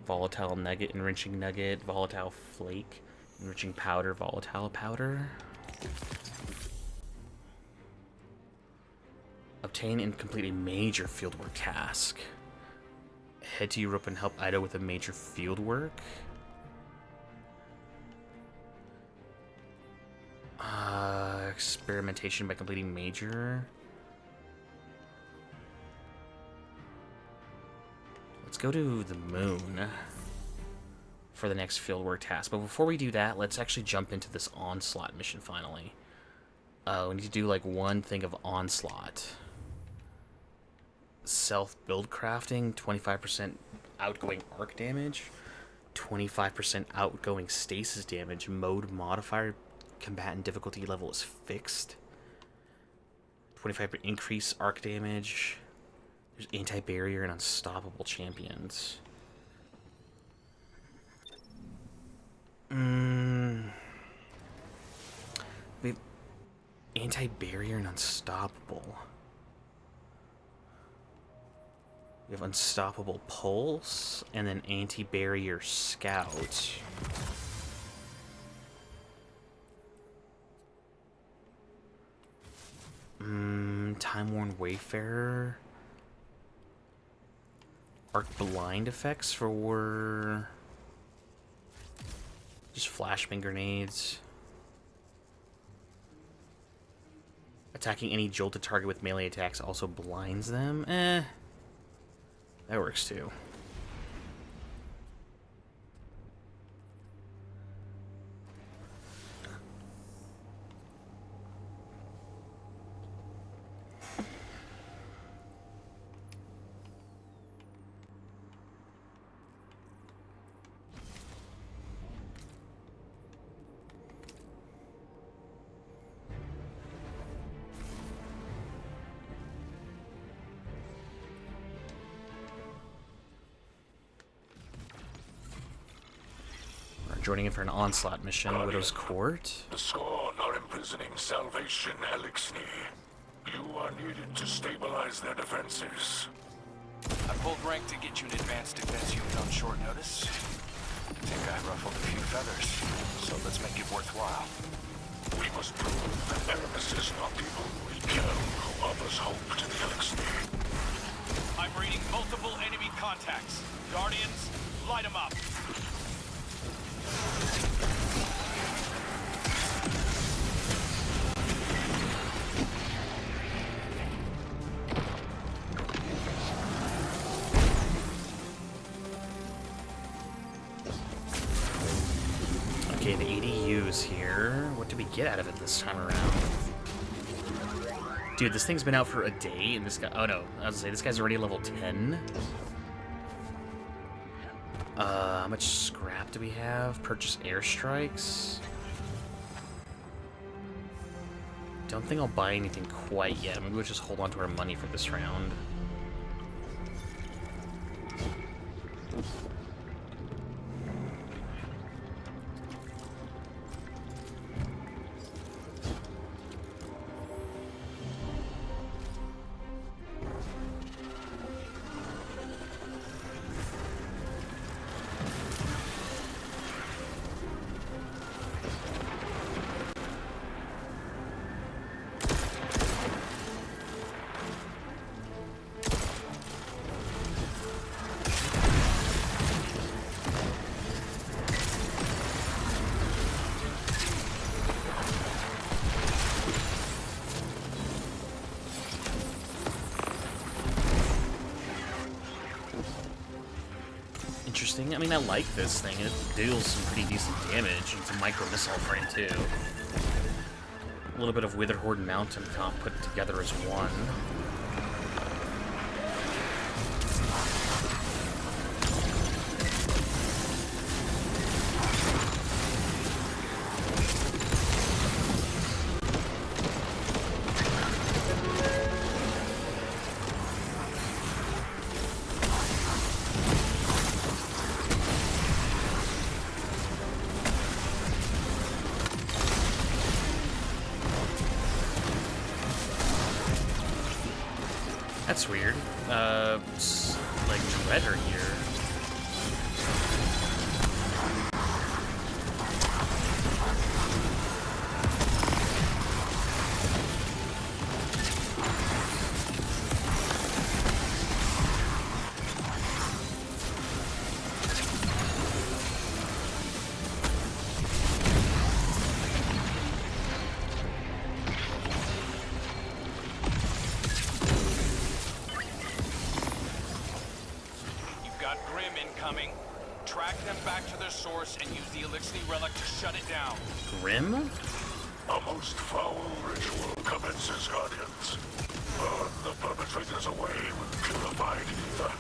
Volatile nugget, enriching nugget, volatile flake, enriching powder, volatile powder. Obtain and complete a major fieldwork task. Head to Europe and help Eido with a major fieldwork. Experimentation by completing major. Let's go to the moon for the next fieldwork task. But before we do that, let's actually jump into this Onslaught mission finally. We need to do like one thing of Onslaught. Self-build crafting, 25% outgoing arc damage, 25% outgoing stasis damage, mode modifier, combatant difficulty level is fixed. 25% increase arc damage. There's anti-barrier and unstoppable champions. We have anti-barrier and unstoppable. We have unstoppable pulse and then anti-barrier scout. Time-worn wayfarer. Arc blind effects for just flashbang grenades. Attacking any jolted target with melee attacks also blinds them. That works too. Joining in for an Onslaught mission, Widow's Court. The Scorn are imprisoning Salvation Eliksni. You are needed to stabilize their defenses. I pulled rank to get you an advanced defense unit on short notice. I think I ruffled a few feathers, so let's make it worthwhile. We must prove that Eramis is not the only kill who offers hope to the Eliksni. I'm reading multiple enemy contacts. Guardians, light them up. Okay, the ADU's here. What did we get out of it this time around? Dude, this thing's been out for a day, and this guy... Oh, no. I was gonna say, this guy's already level 10. How much scrap do we have? Purchase airstrikes. Don't think I'll buy anything quite yet. Maybe we'll just hold on to our money for this round. Interesting. I mean, I like this thing. It deals some pretty decent damage. It's a micro missile frame too. A little bit of Witherhoard Mountain comp put together as one. That's weird. It's like Dreader here. Track them back to their source and use the Eliksni relic to shut it down. Grim? A most foul ritual commences, Guardians. Burn the perpetrators away with purified ether.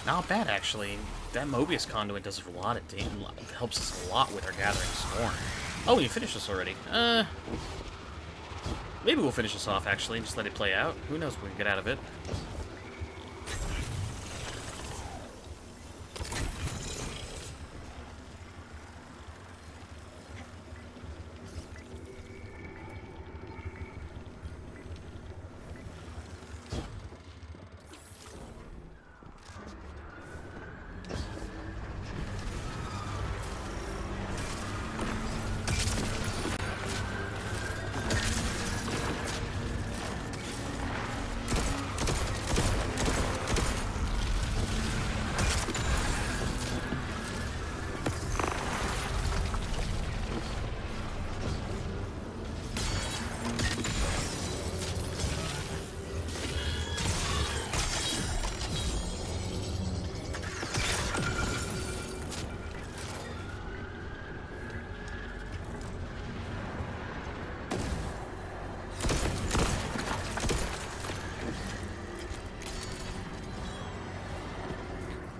Not bad, actually. That Mobius conduit does a lot of helps us a lot with our gathering Scorn. Oh, we finished this already. Maybe we'll finish this off, actually, and just let it play out. Who knows what we can get out of it.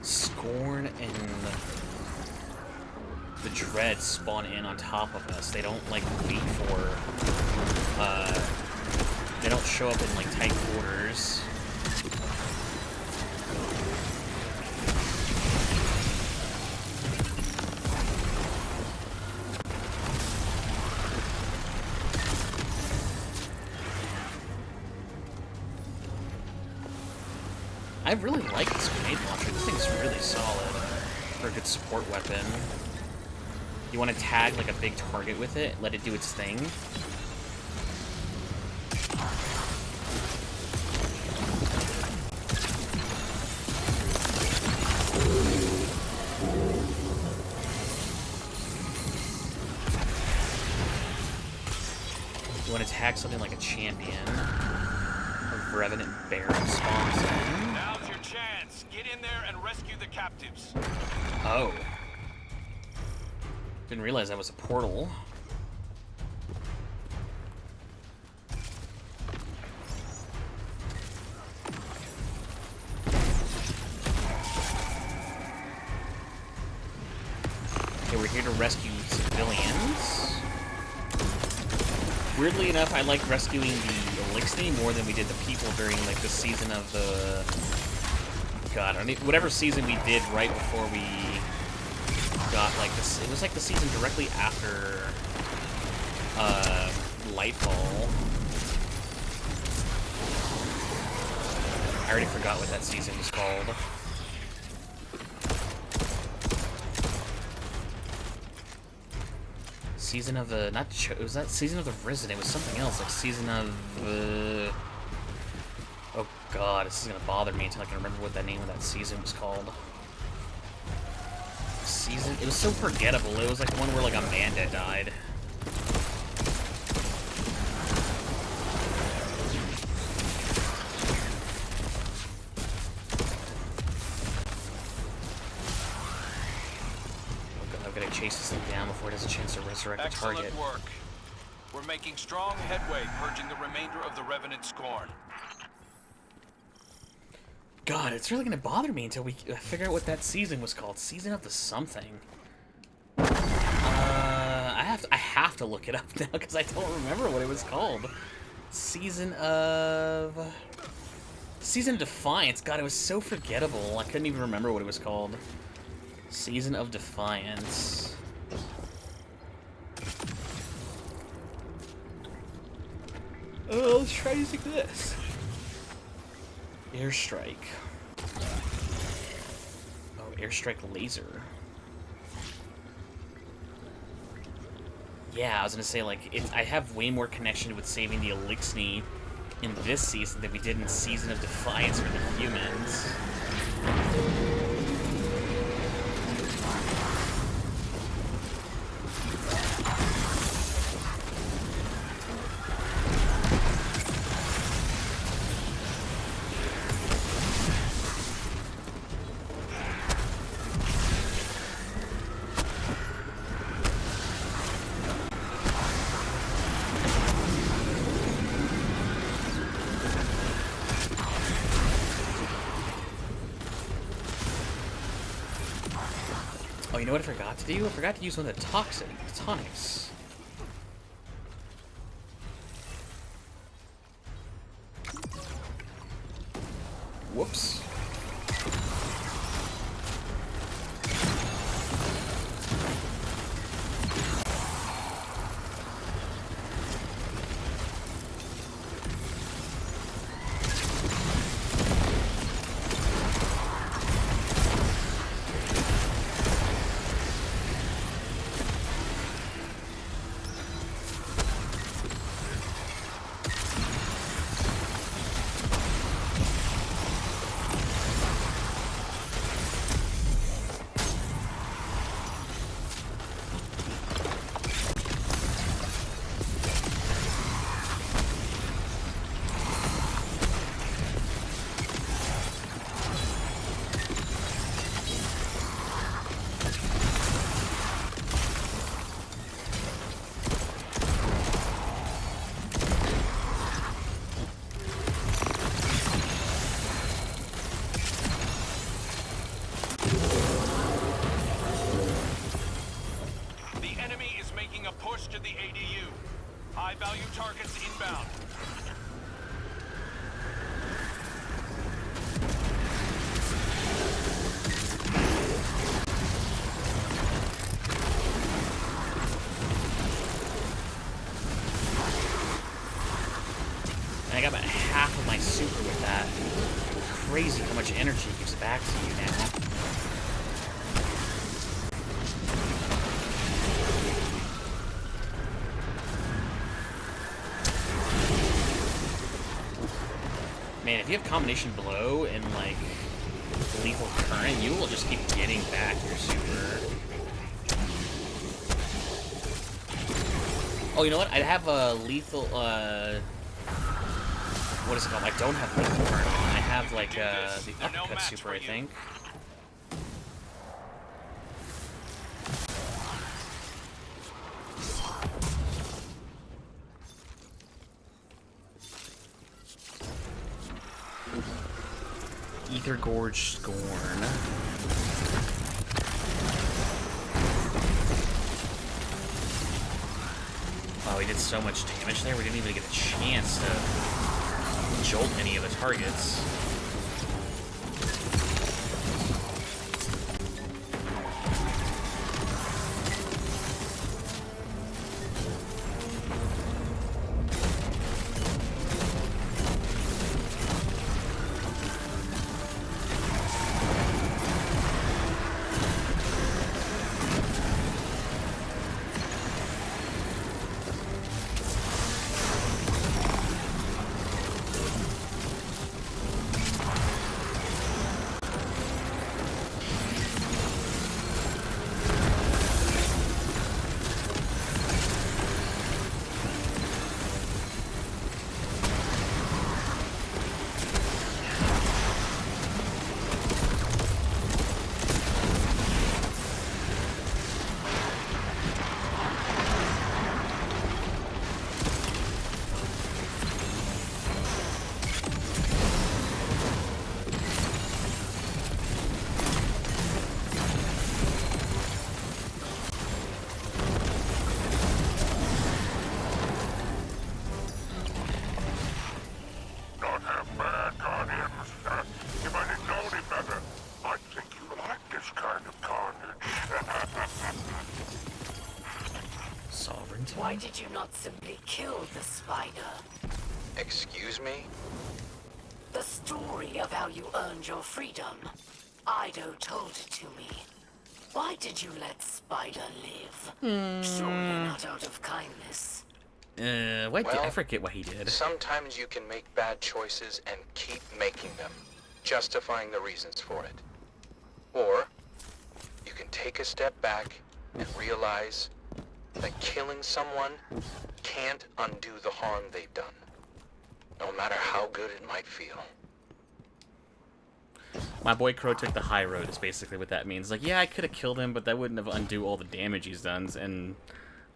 Scorn and the Dread spawn in on top of us. They don't, like, wait for, they don't show up in, like, tight quarters. I really like this grenade launcher. This thing's really solid for a good support weapon. You want to tag like a big target with it, let it do its thing. You want to tag something like a champion. A Revenant Baron spawns in. Now's your chance. Get in there and rescue the captives. Oh. Didn't realize that was a portal. Okay, we're here to rescue civilians. Weirdly enough, I like rescuing the Elixir more than we did the people during, like, the season of the... God, I mean, whatever season we did right before we got, like, this... It was, like, the season directly after, Lightfall. I already forgot what that season was called. Season of the... was that Season of the Risen? It was something else, like Season of... oh god, this is gonna bother me until I can remember what that name of that season was called. Season... It was so forgettable. It was like the one where, like, Amanda died. Chase this thing down before it has a chance to resurrect the target. Excellent work. We're making strong headway, purging the remainder of the Revenant Scorn. God, it's really gonna bother me until we figure out what that season was called. Season of the something. I have to look it up now because I don't remember what it was called. Season Defiance. God, it was so forgettable. I couldn't even remember what it was called. Season of Defiance. Oh, let's try using this. Airstrike. Oh, Airstrike Laser. Yeah, I was gonna say, like, I have way more connection with saving the Elixir in this season than we did in Season of Defiance for the humans. you know what I forgot to do? I forgot to use one of the tonics. Whoops. To the ADU. High-value targets inbound. And I got about half of my super with that. Crazy how much energy gives back to you now. Man, if you have combination blow and like lethal current, you will just keep getting back your super. Oh, you know what? I have a lethal, what is it called? I don't have lethal current on. I have like the uppercut super, I think. Ether Gorge Scorn. Wow, we did so much damage there, we didn't even get a chance to jolt any of the targets. Why did you not simply kill the spider? Excuse me? The story of how you earned your freedom. Eido told it to me. Why did you let Spider live? Surely not out of kindness. I forget what he did. Sometimes you can make bad choices and keep making them, justifying the reasons for it. Or, you can take a step back and realize that killing someone can't undo the harm they've done, no matter how good it might feel. My boy Cros took the high road is basically what that means. Like, yeah, I could have killed him, but that wouldn't have undo all the damage he's done, and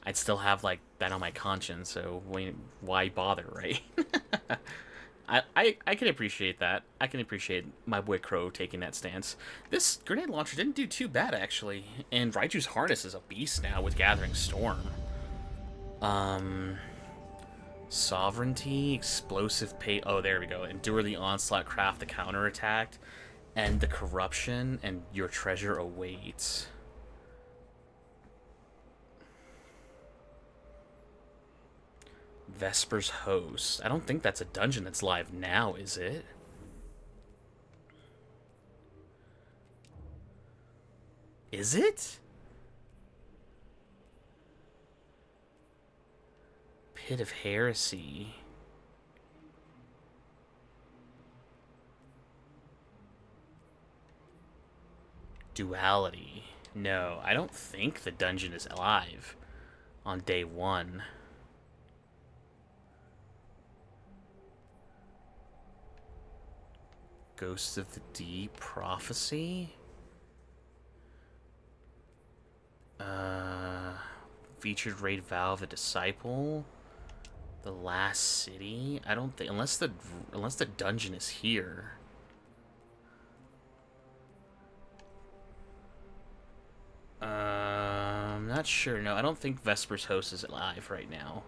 I'd still have, like, that on my conscience, so why bother, right? I can appreciate that. I can appreciate my boy Crow taking that stance. This grenade launcher didn't do too bad, actually. And Raiju's harness is a beast now with Gathering Storm. Sovereignty, explosive pay. Oh, there we go. Endure the onslaught, craft the counterattack, and the corruption, and your treasure awaits. Vesper's Host. I don't think that's a dungeon that's live now, is it? Is it? Pit of Heresy. Duality. No, I don't think the dungeon is live on day 1. Ghost of the Deep, Prophecy? Featured raid Valve, a Disciple? The Last City? I don't think, unless the dungeon is here. I'm not sure. No, I don't think Vesper's Host is live right now.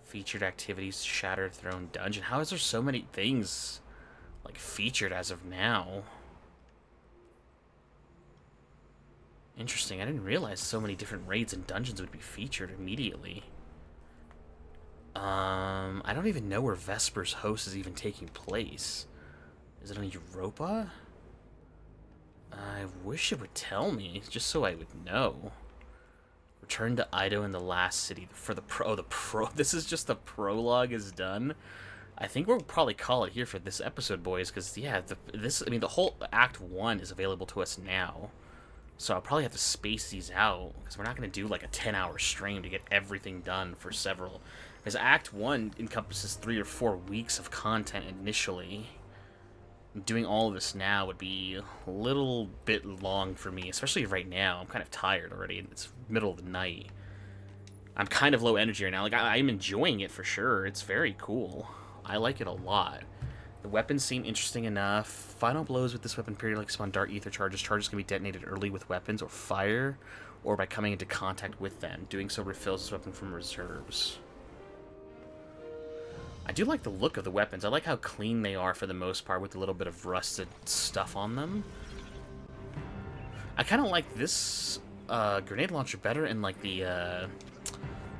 Featured activities, Shattered Throne Dungeon. How is there so many things, like, featured as of now? Interesting. I didn't realize so many different raids and dungeons would be featured immediately. I don't even know where Vesper's Host is even taking place. Is it on Europa? I wish it would tell me, just so I would know. Return to Eido in the Last City for the pro. This is just the prologue is done. I think we'll probably call it here for this episode, boys, because yeah, the whole Act 1 is available to us now. So I'll probably have to space these out, because we're not going to do like a 10-hour stream to get everything done for several. Because Act 1 encompasses 3 or 4 weeks of content initially. Doing all of this now would be a little bit long for me, especially right now. I'm kind of tired already. It's middle of the night. I'm kind of low energy right now. Like, I'm enjoying it for sure. It's very cool. I like it a lot. The weapons seem interesting enough. Final blows with this weapon periodically spawn dark ether charges. Charges can be detonated early with weapons or fire, or by coming into contact with them. Doing so refills this weapon from reserves. I do like the look of the weapons. I like how clean they are for the most part with a little bit of rusted stuff on them. I kind of like this grenade launcher better in like the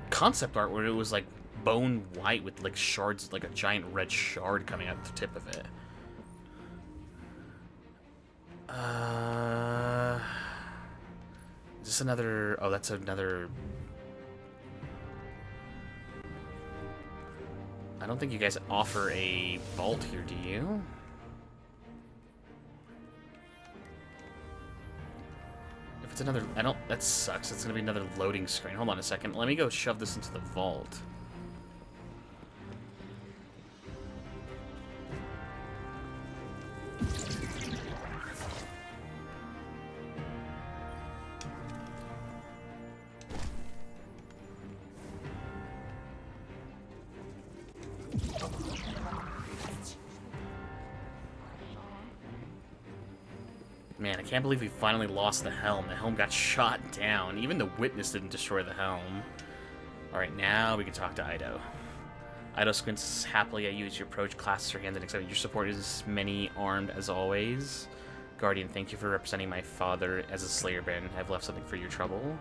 concept art where it was like bone white with like shards, like a giant red shard coming out the tip of it. Is this another... Oh, that's another... I don't think you guys offer a vault here, do you? If it's another... I don't... That sucks. It's gonna be another loading screen. Hold on a second. Let me go shove this into the vault. Man, I can't believe we finally lost the helm. The helm got shot down. Even the witness didn't destroy the helm. Alright, now we can talk to Eido. Eido squints happily at you as you approach, clasps her hand and accepts your support is many armed as always. Guardian, thank you for representing my father as a Slayer Baron. I've left something for your trouble.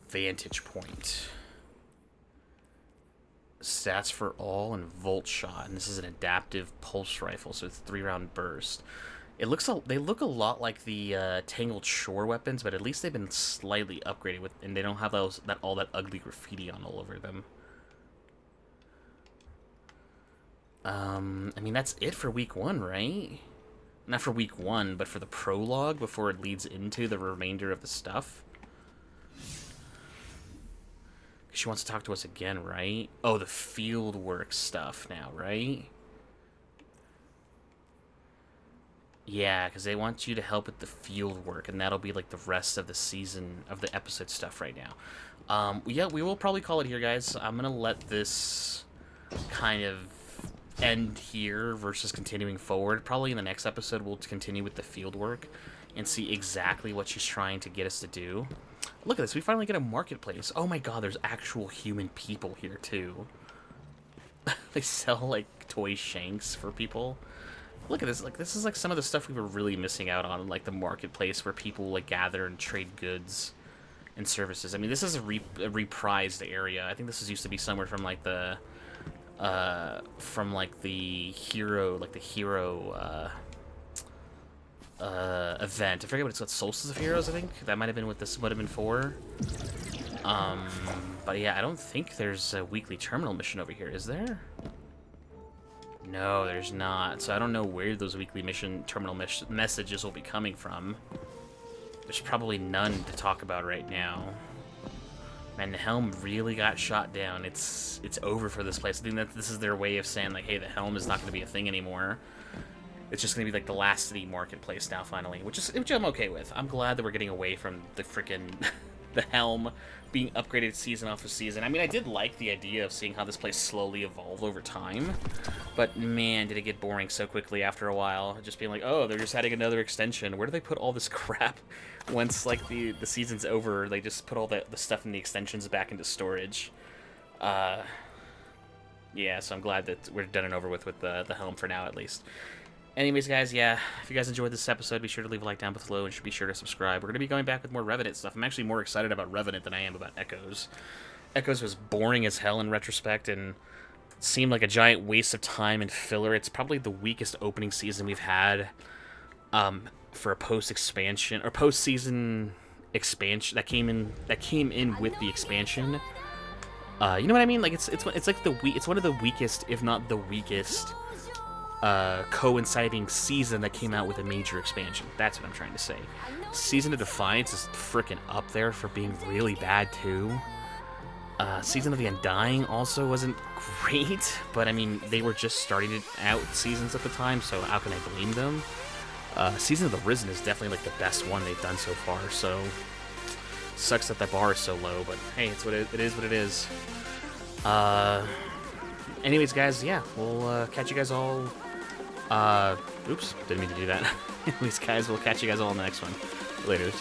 Vantage point. Stats for all and volt shot, and this is an adaptive pulse rifle, so it's 3-round burst. They look a lot like the Tangled Shore weapons, but at least they've been slightly upgraded with, and they don't have all that ugly graffiti on all over them. I mean that's it for week 1, right? Not for week 1, but for the prologue before it leads into the remainder of the stuff. She wants to talk to us again, right? Oh, the field work stuff now, right? Yeah, because they want you to help with the field work, and that'll be like the rest of the season of the episode stuff right now. Yeah, we will probably call it here, guys. I'm gonna let this kind of end here versus continuing forward. Probably in the next episode, we'll continue with the field work and see exactly what she's trying to get us to do. Look at this. We finally get a marketplace. Oh my god, there's actual human people here, too. They sell, like, toy shanks for people. Look at this. Like, this is, like, some of the stuff we were really missing out on, like, the marketplace where people, like, gather and trade goods and services. I mean, this is a reprised area. I think this used to be somewhere from, like, the hero event. I forget what it's called. Solstice of Heroes, I think? That might have been what this would have been for. But yeah, I don't think there's a weekly terminal mission over here, is there? No, there's not. So I don't know where those weekly terminal messages will be coming from. There's probably none to talk about right now. Man, the helm really got shot down. It's over for this place. I think that this is their way of saying, like, hey, the helm is not going to be a thing anymore. It's just going to be, like, the last city marketplace now, finally. Which I'm okay with. I'm glad that we're getting away from the frickin' the helm being upgraded season off of season. I mean, I did like the idea of seeing how this place slowly evolved over time. But, man, did it get boring so quickly after a while. Just being like, oh, they're just adding another extension. Where do they put all this crap? Once, like, the season's over, they just put all the stuff in the extensions back into storage. Yeah, so I'm glad that we're done and over with the helm for now, at least. Anyways, guys, yeah, if you guys enjoyed this episode, be sure to leave a like down below and be sure to subscribe. We're going to be going back with more Revenant stuff. I'm actually more excited about Revenant than I am about Echoes. Echoes was boring as hell in retrospect and seemed like a giant waste of time and filler. It's probably the weakest opening season we've had for a post-expansion or post-season expansion that came in with the expansion. You know what I mean? Like it's like it's one of the weakest, if not the weakest, coinciding season that came out with a major expansion. That's what I'm trying to say. Season of Defiance is freaking up there for being really bad too. Season of the Undying also wasn't great, but I mean they were just starting out seasons at the time, so how can I blame them? Season of the Risen is definitely like the best one they've done so far, so sucks that the bar is so low, but hey, it is what it is. Anyways, guys, yeah, we'll catch you guys all. Oops, didn't mean to do that. Anyways, guys, we'll catch you guys all in the next one. Later.